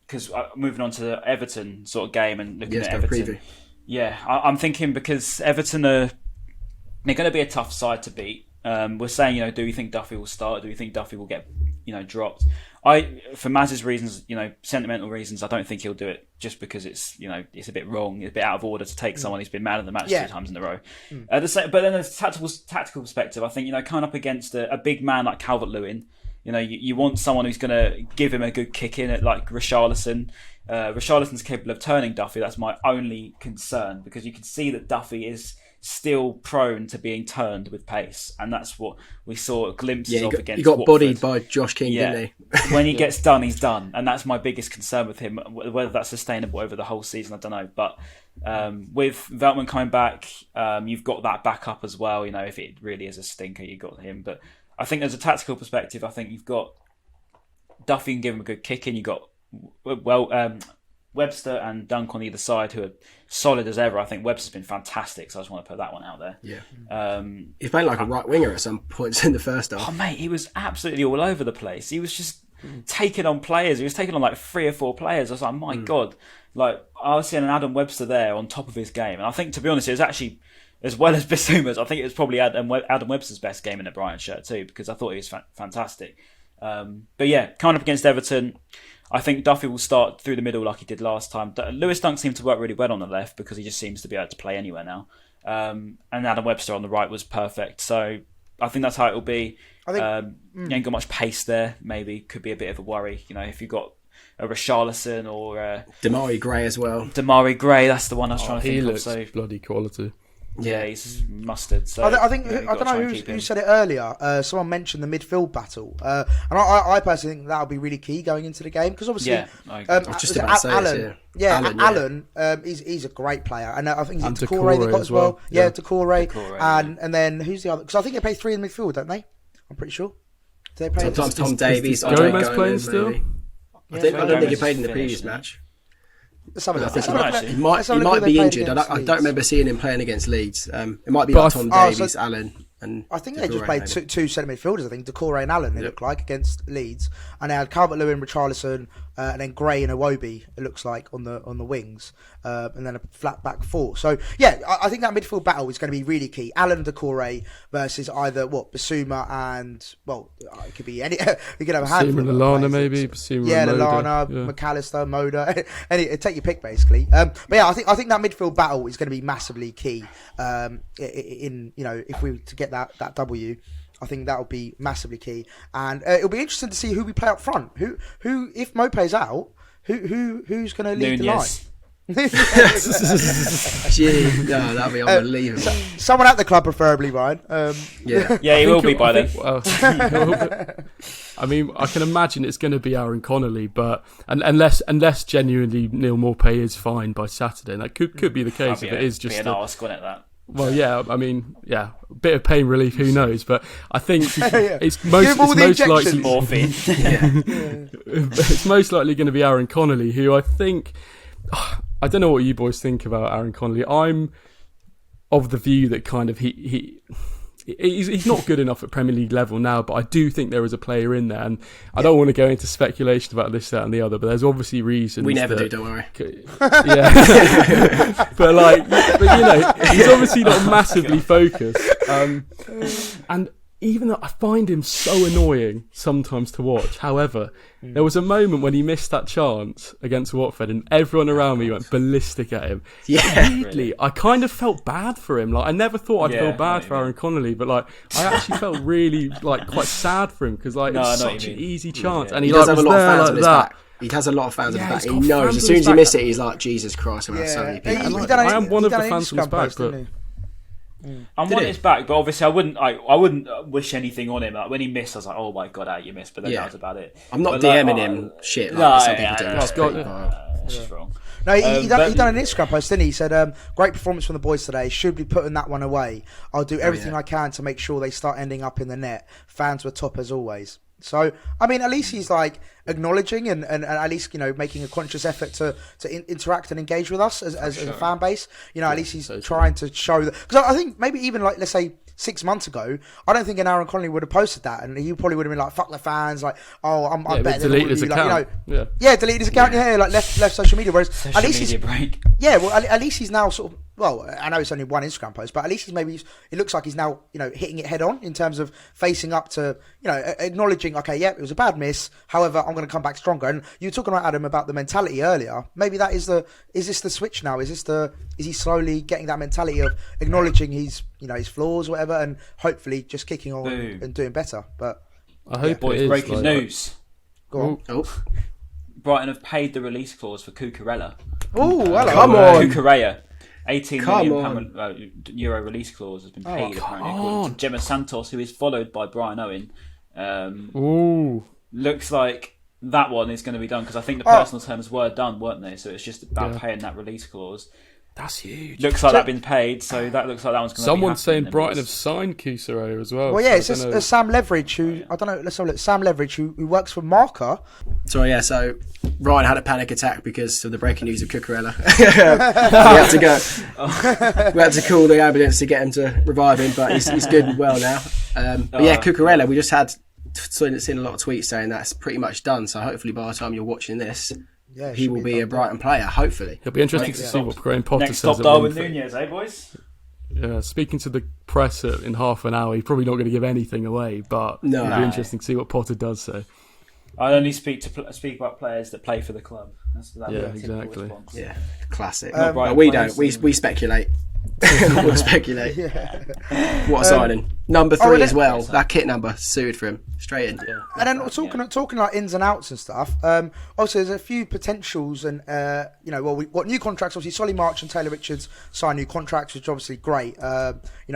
because moving on to the Everton sort of game and looking at Everton, I'm thinking, because Everton they're going to be a tough side to beat. We're saying, do we think Duffy will start? Do we think Duffy will get, dropped? For Maz's reasons, sentimental reasons, I don't think he'll do it, just because it's, it's a bit wrong, it's a bit out of order to take someone who's been man of the match 2 times in a row. But then there's tactical perspective, I think, coming up against a big man like Calvert-Lewin, you want someone who's going to give him a good kick in at like Richarlison. Richarlison's capable of turning Duffy. That's my only concern, because you can see that Duffy is still prone to being turned with pace, and that's what we saw glimpses of against Watford. He got bodied by Josh King, didn't he? When he gets done, he's done, and that's my biggest concern with him. Whether that's sustainable over the whole season, I don't know. But with Veltman coming back, you've got that backup as well. If it really is a stinker, you've got him. But I think there's a tactical perspective. I think you've got Duffy can give him a good kick in. You've got Webster and Dunk on either side, who are solid as ever. I think Webster's been fantastic, so I just want to put that one out there. Yeah. He's playing like a right winger at some points in the first half. Oh, mate, he was absolutely all over the place. He was just taking on players. He was taking on like 3 or 4 players. I was like, my God. Like, I was seeing an Adam Webster there on top of his game. And I think, to be honest, it was actually, as well as Bissouma's, I think it was probably Adam Webster's best game in a Brighton shirt too, because I thought he was fantastic. But yeah, coming up against Everton, I think Duffy will start through the middle like he did last time. Lewis Dunk seemed to work really well on the left, because he just seems to be able to play anywhere now. And Adam Webster on the right was perfect. So I think that's how it will be. I think you ain't got much pace there. Maybe could be a bit of a worry. If you've got a Richarlison or Damari Gray as well. Damari Gray, that's the one I was trying to think of. He looks bloody quality. Yeah, he's mustard. So I think I don't know who said it earlier. Someone mentioned the midfield battle, and I personally think that'll be really key going into the game, because obviously, Alan, he's a great player, and I think it's Decore they got as well. Yeah, Decore, and then who's the other? Because I think they play 3 in the midfield, don't they? I'm pretty sure. Do they play sometimes Tom Davies. Gomez playing still? I don't think he played in the previous match. He might be injured. I don't remember seeing him playing against Leeds. It might be like Tom Davies, Allen, and I think they just played two centre midfielders. I think Decore and Allen, they look like, against Leeds, and they had Calvert-Lewin, Richarlison, and then Gray and Iwobi, it looks like, on the wings, and then a flat back 4. So yeah, I think that midfield battle is going to be really key. Allen, Decore versus either Bissouma and it could be any. We could have a handful of Lallana, maybe Bissouma, Lallana, McAllister, Moda. Take your pick basically. But yeah, I think that midfield battle is going to be massively key. If we were to get that W, I think that will be massively key, and it'll be interesting to see who we play up front. Who if Mopay's out, who's going to lead the line? That'd be unbelievable. Someone at the club, preferably, Ryan. He will be by then. I mean, I can imagine it's going to be Aaron Connolly, but unless genuinely Neil Mpay is fine by Saturday, and that could be the case if it is just an arse, wouldn't it, that? Well, yeah, I mean, a bit of pain relief, who knows? But I think it's most likely morphine. It's most likely going to be Aaron Connolly, who I think. I don't know what you boys think about Aaron Connolly. I'm of the view that kind of he's not good enough at Premier League level now, but I do think there is a player in there, and I don't want to go into speculation about this, that, and the other. But there's obviously reasons. We never do. Don't worry. Yeah, but he's obviously not massively focused, and even though I find him so annoying sometimes to watch. However, there was a moment when he missed that chance against Watford and everyone around me went ballistic at him. Yeah. Weirdly, I kind of felt bad for him. Like, I never thought I'd feel bad for Aaron Connolly, but like, I actually felt really quite sad for him, because it's such an easy chance. And he does have a lot of fans on his back. He has a lot of fans at the back. he's He got knows fans as on soon his as you back. miss it, he's like, Jesus Christ, I'm going to have so many people. I am one of the fans on his back, but I'm on his back, but obviously I wouldn't wish anything on him. Like when he missed, I was like, oh my god, how you missed, but then that was about it. I'm not But DMing him shit like some people do. that's just wrong. No, he done an Instagram post, didn't he? He said, great performance from the boys today. Should be putting that one away. I'll do everything I can to make sure they start ending up in the net. Fans were top as always. So, I mean, at least he's like acknowledging and at least, you know, making a conscious effort to interact and engage with us as a fan base. You know, at least he's trying to show that. Because I think maybe even like, let's say, 6 months ago, I don't think an Aaron Connolly would have posted that, and he probably would have been like, "Fuck the fans!" Like, "Oh, I'm better than all of you." Like, you know, deleted his account. Yeah, like left social media. Whereas Social at least media break. Yeah, well, at least he's now sort of. Well, I know it's only one Instagram post, but at least it looks like he's now, you know, hitting it head on in terms of facing up to, you know, acknowledging, okay, yeah, it was a bad miss. However, I'm going to come back stronger. And you were talking about Adam about the mentality earlier. Maybe that is this the switch now? Is he slowly getting that mentality of acknowledging his flaws, or whatever, and hopefully just kicking on and doing better? But I hope boys, it is. breaking news. Go on. Oh, Brighton have paid the release clause for Cucurella. Oh, hello. come on. Cucurella. £18 Come million euro release clause has been paid apparently, according to Gemma Santos, who is followed by Brian Owen. Looks like that one is going to be done because I think the personal terms were done, weren't they? So it's just about paying that release clause. That's huge. Looks like that's been paid, so that looks like that one's going to be Someone's saying happening. Brighton have signed Cucurella as well. Well, yeah, so it's Sam Leveridge, who I don't know. Let's have a look. Sam Leveridge, who works for Marca. so Ryan had a panic attack because of the breaking news of Cucurella. we had to go. We had to call the ambulance to get him to revive him, but he's good and well now. But yeah, Cucurella, we just had seen a lot of tweets saying that's pretty much done. So hopefully by the time you're watching this, he will be a Brighton player. Hopefully, it'll be interesting to see what Graham Potter next says. Next stop, Darwin Nunez, boys? Yeah, speaking to the press in half an hour, he's probably not going to give anything away, but it'll be interesting to see what Potter does say. I only speak about players that play for the club. Exactly. Response. Yeah, classic. We don't. We speculate. We'll speculate. What a signing. Number 3 as well. That kit number suited for him. Straight in. Yeah. And then talking like ins and outs and stuff. Also, there's a few potentials, and we've got new contracts. Obviously, Solly March and Taylor Richards signed new contracts, which is obviously great.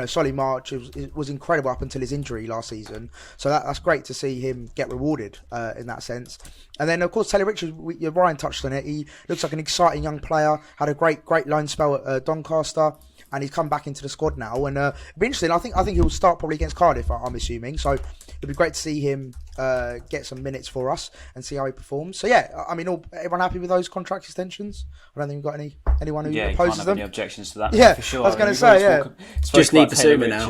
Solly March was incredible up until his injury last season, so that's great to see him get rewarded in that sense. And then, of course, Taylor Richards, Ryan touched on it. He looks like an exciting young player. Had a great loan spell at Doncaster. And he's come back into the squad now, and it'll be interesting. I think he'll start probably against Cardiff, I'm assuming. So it'll be great to see him get some minutes for us and see how he performs. So yeah, I mean, everyone happy with those contract extensions? I don't think we've got anyone who opposes them. Any objections to that? Yeah, for sure. I was going to say, just need Bissouma now.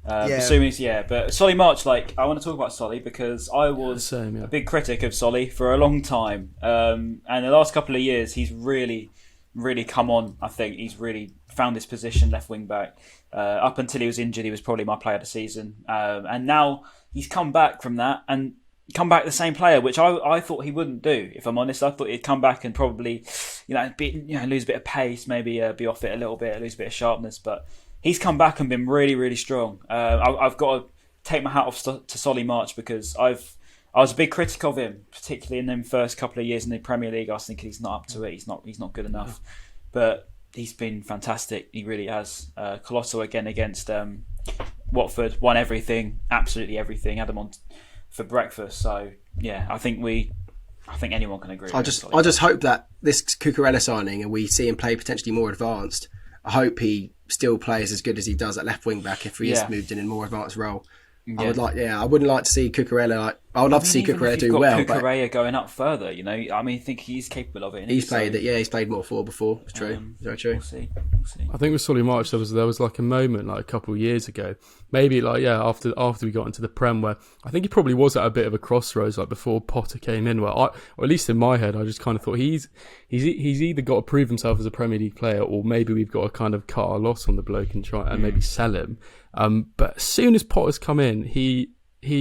Bissouma's, but Solly March, I want to talk about Solly because I was a big critic of Solly for a long time, and the last couple of years he's really come on. I think he's really found his position, left wing back. Up until he was injured, he was probably my player of the season, and now he's come back from that and come back the same player, which I thought he wouldn't do. If I'm honest, I thought he'd come back and probably lose a bit of pace, maybe be off it a little bit, lose a bit of sharpness, but he's come back and been really strong. I've got to take my hat off to Solly March because I was a big critic of him, particularly in them first couple of years in the Premier League. I was thinking he's not up to it. He's not good enough. But he's been fantastic. He really has. Colossal again against Watford. Won everything, absolutely everything. Had them on for breakfast. So yeah, I think anyone can agree. I just hope that this Cucurella signing and we see him play potentially more advanced. I hope he still plays as good as he does at left wing back if he is moved in a more advanced role. Yeah. I wouldn't like to see Cucurella. I would love to see Cucurella do well. Cucurella going up further, I think he's capable of it. He's played more forward before. It's true. Very true. We'll see. I think with Solly March, there was like a moment a couple of years ago, maybe after we got into the Prem, where I think he probably was at a bit of a crossroads before Potter came in. Or at least in my head, I just kind of thought he's either got to prove himself as a Premier League player, or maybe we've got to kind of cut our loss on the bloke and try and maybe sell him. But as soon as Potter's come in, he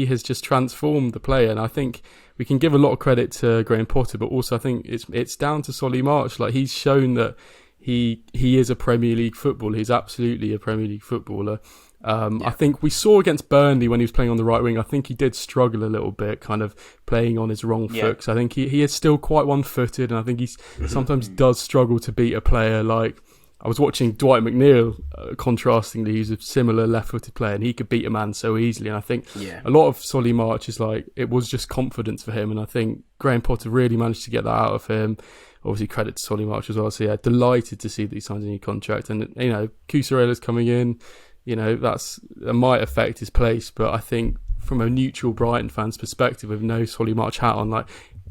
has just transformed the player, and I think we can give a lot of credit to Graham Potter, but also I think it's down to Solly March. He's shown that he is a Premier League footballer. He's absolutely a Premier League footballer, I think we saw against Burnley when he was playing on the right wing, I think he did struggle a little bit, kind of playing on his wrong foot. Because I think he is still quite one-footed, and I think he sometimes does struggle to beat a player like... I was watching Dwight McNeil, contrastingly, who's a similar left-footed player, and he could beat a man so easily. And I think a lot of Solly March is like, it was just confidence for him, and I think Graham Potter really managed to get that out of him. Obviously, credit to Solly March as well. So, yeah, delighted to see that he signed a new contract. And, you know, Cucurella's coming in. You know, that might affect his place, but I think from a neutral Brighton fan's perspective, with no Solly March hat on, like,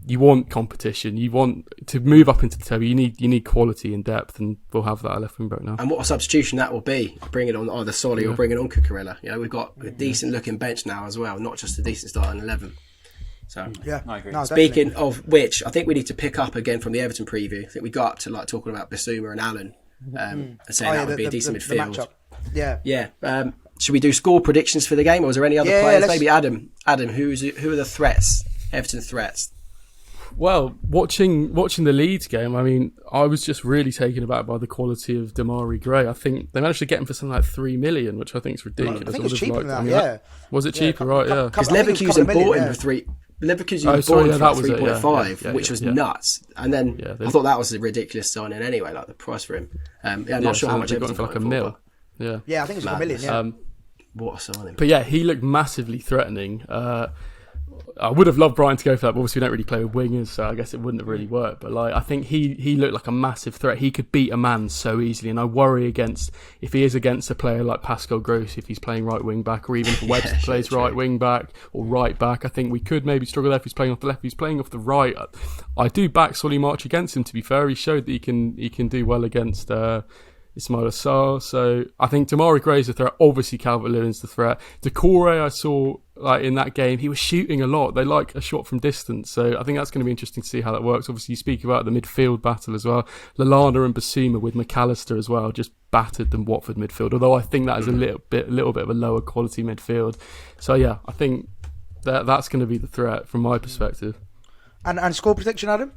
you want competition. You want to move up into the table. You need quality and depth, and we'll have that at left wing back now. And what a substitution that will be! Bring it on either Solly or bring it on Cucurella. You know, we've got a decent looking bench now as well, not just a decent starting 11. So yeah, I agree. No, speaking of which, I think we need to pick up again from the Everton preview. I think we got up to like talking about Bissouma and Allen, and saying that would be a decent midfield. Yeah. Should we do score predictions for the game, or was there any other players? Maybe Adam. Who are the threats? Everton threats. Well, watching the Leeds game, I mean, I was just really taken aback by the quality of Damari Gray. I think they managed to get him for something like 3 million, which I think is ridiculous. I think it's cheaper than that, Was it cheaper? Right, yeah. Because Leverkusen bought him for 3. Leverkusen bought him for 3.5, which was nuts. And then I thought that was a ridiculous signing anyway, like the price for him. I'm not sure how much they got him for, like a mil. Yeah, I think it was like $1 million. What a signing! But yeah, he looked massively threatening. I would have loved Brian to go for that, but obviously we don't really play with wingers, so I guess it wouldn't have really worked. But like, I think he looked like a massive threat. He could beat a man so easily, and I worry if he is against a player like Pascal Gross, if he's playing right wing back, or even if Webster plays right wing back or right back. I think we could maybe struggle there if he's playing off the left. If he's playing off the right, I do back Solly March against him. To be fair, he showed that he can do well against Ismail Assar. So I think Damari Gray's the threat. Obviously Calvert-Lewin's the threat. Decore, I saw like in that game, he was shooting a lot. They like a shot from distance. So I think that's going to be interesting to see how that works. Obviously you speak about the midfield battle as well. Lallana and Bissouma with McAllister as well just battered the Watford midfield. Although I think that is a little bit of a lower quality midfield. So yeah, I think that's going to be the threat from my perspective. And score prediction, Adam?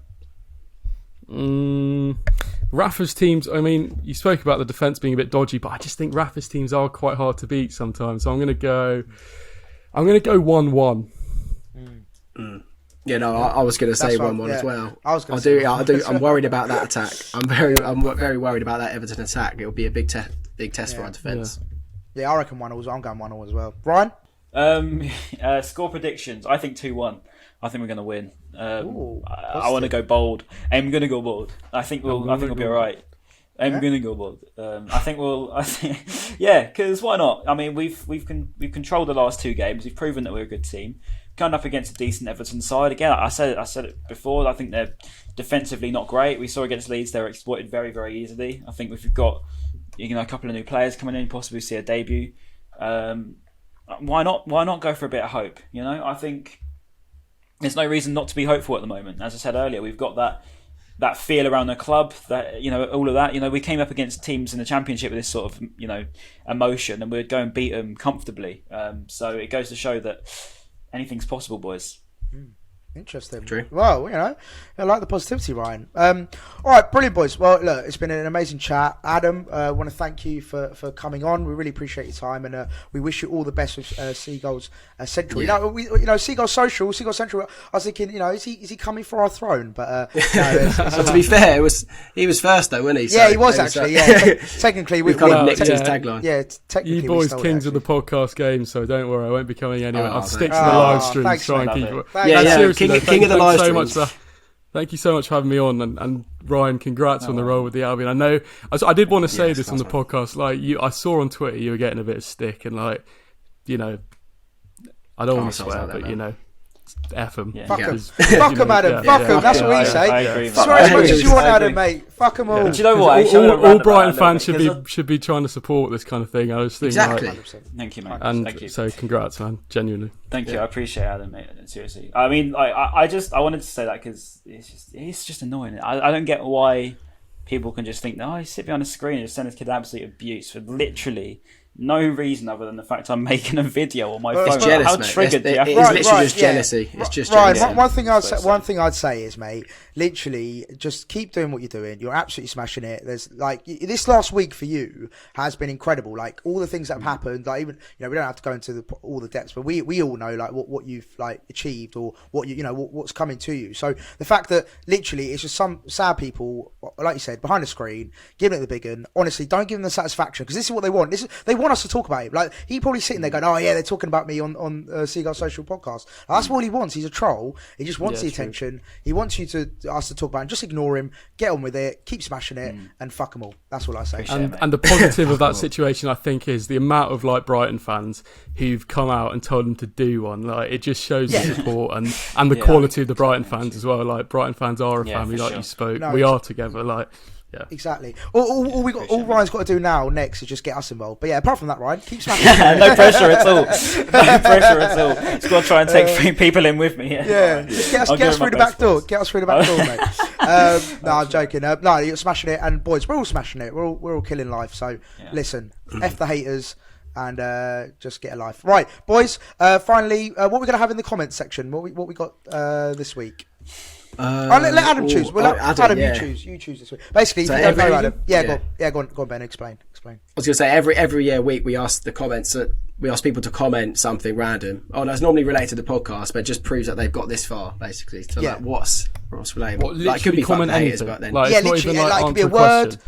Rafa's teams, I mean, you spoke about the defence being a bit dodgy, but I just think Rafa's teams are quite hard to beat sometimes. So I'm going to go 1-1. Yeah, no, I was going to say 1-1 as well. I do. I'm worried about that attack. I'm very worried about that Everton attack. It'll be a big test for our defence. Yeah, I reckon 1-1. I'm going 1-1 as well. Brian? Score predictions. I think 2-1. I think we're going to win. I want to go bold. I'm going to go bold. I think we'll be all right. I'm going to go bold. Because why not? I mean, we've controlled the last 2 games. We've proven that we're a good team. Coming up against a decent Everton side again. I said it before. I think they're defensively not great. We saw against Leeds they were exploited very, very easily. I think we've got a couple of new players coming in, possibly see a debut. Why not go for a bit of hope? I think there's no reason not to be hopeful at the moment. As I said earlier, we've got that feel around the club, that all of that. We came up against teams in the Championship with this sort of emotion, and we'd go and beat them comfortably. So it goes to show that anything's possible, boys. Interesting. True. Well, I like the positivity, Ryan. All right, brilliant, boys. Well, look, it's been an amazing chat. Adam, I want to thank you for coming on. We really appreciate your time, and we wish you all the best with Seagulls Central. Yeah. Seagulls Social, Seagulls Central. I was thinking, is he coming for our throne? But no, to be fair, he was first though, wasn't he? So he was actually. Yeah, technically we've kind of nicked his tagline. Yeah, technically. You boys kings of the podcast game, so don't worry, I won't be coming anywhere. I'll stick to the live stream, try and keep it. Seriously. King of the live streams. Thank you so much for having me on, and Ryan, congrats on the role with the Albion. I know I did want to say this on the podcast. Like I saw on Twitter you were getting a bit of stick, and I don't want to swear, but F them. Fuck them, Adam. Fuck them. That's what we say. I agree. Swear as much as you want, Adam, mate. Fuck them all. Do you know what? All Brighton fans should be trying to support this kind of thing. I was thinking, exactly. Thank you, mate. And Thank you. So congrats, man. Genuinely. Thank you. I appreciate it, Adam, mate. Seriously. I mean, I wanted to say that because it's just annoying. I don't get why people can just think, you sit behind a screen and just send this kid absolute abuse for literally no reason other than the fact I'm making a video on my It's phone. jealous, How mate. triggered do you have to It's be? literally just jealousy. It's just Ryan, jealousy. one thing I'd say is, mate, literally just keep doing what you're doing. You're absolutely smashing it. There's like this last week for you has been incredible. Like all the things that have happened, like even we don't have to go into all the depths, but we all know like what you've like achieved or what what's coming to you. So the fact that literally it's just some sad people, like you said, behind the screen, giving it the big one. Honestly, don't give them the satisfaction because this is what they want. They want us to talk about it. Like he probably sitting there going, "Oh yeah, they're talking about me on Seagulls Social podcast." That's all he wants. He's a troll. He just wants the attention. He wants us to talk about it. Just ignore him. Get on with it. Keep smashing it, and fuck them all. That's all I say. And the positive of that situation, I think, is the amount of like Brighton fans who've come out and told them to do one. Like it just shows the support and the quality of the Brighton fans as well. Like Brighton fans are a family, like you spoke. We are together. Like. Yeah. Exactly. All Ryan's got to do next is just get us involved. But yeah, apart from that, Ryan, keep smashing. No pressure at all. No pressure at all. Just got to try and take 3 people in with me. Just get us through the back door. Get us through the back door, mate. No, I'm joking. No, you're smashing it, and boys, we're all smashing it. We're all killing life. So listen, F the haters. And just get a life. Right, boys. Finally, what we're going to have in the comments section? What we got this week? Let Adam choose. Adam, you choose this week. Basically, so if you don't know Adam, go on, Ben. Explain. I was going to say every week we ask the comments. We ask people to comment something random. Oh, that's normally related to the podcast, but it just proves that they've got this far, basically. So like, what's relatable? Like, it could be comment haters, anything. but then literally, it could be a word.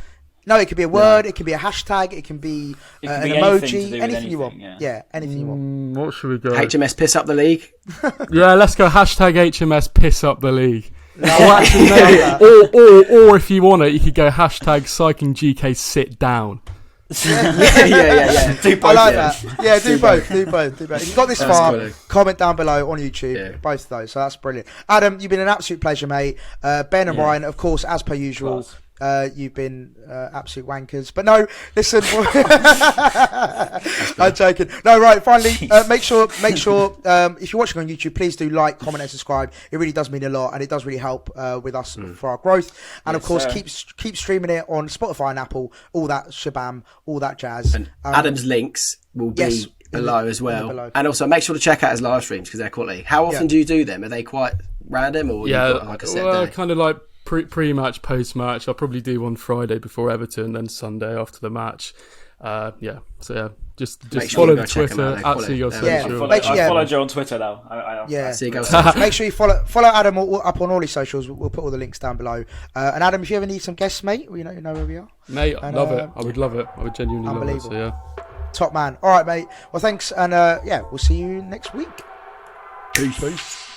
No, it could be a word. It could be a hashtag. It can be an emoji. Anything you want. Yeah, anything you want. What should we go? HMS piss up the league. Yeah, let's go. Hashtag HMS piss up the league. Or if you want it, you could go hashtag Cycling GK sit down. Yeah. Do both. I like that. Yeah, do both. If you got this far, comment down below on YouTube. Yeah. Both of those. So that's brilliant. Adam, you've been an absolute pleasure, mate. Ben and Ryan, of course, as per usual. You've been absolute wankers, but no. Listen, I'm joking. No, right. Finally, make sure. If you're watching on YouTube, please do like, comment, and subscribe. It really does mean a lot, and it does really help with us for our growth. And of course, keep streaming it on Spotify and Apple. All that shabam, all that jazz. And Adam's links will be below as well. And also, make sure to check out his live streams because they're quality. How often do you do them? Are they quite random, or you've got like a set day? Kind of like. Pre-match, post-match. I'll probably do one Friday before Everton, then Sunday after the match. Just follow the Twitter at Seagulls Social. I followed you on Twitter now. Seagulls Social. Make sure you follow Adam up on all his socials. We'll put all the links down below. And Adam, if you ever need some guests, mate, you know where we are. Mate, I love it. I would love it. I would genuinely love it. So, top man. All right, mate. Well, thanks, and we'll see you next week. Peace.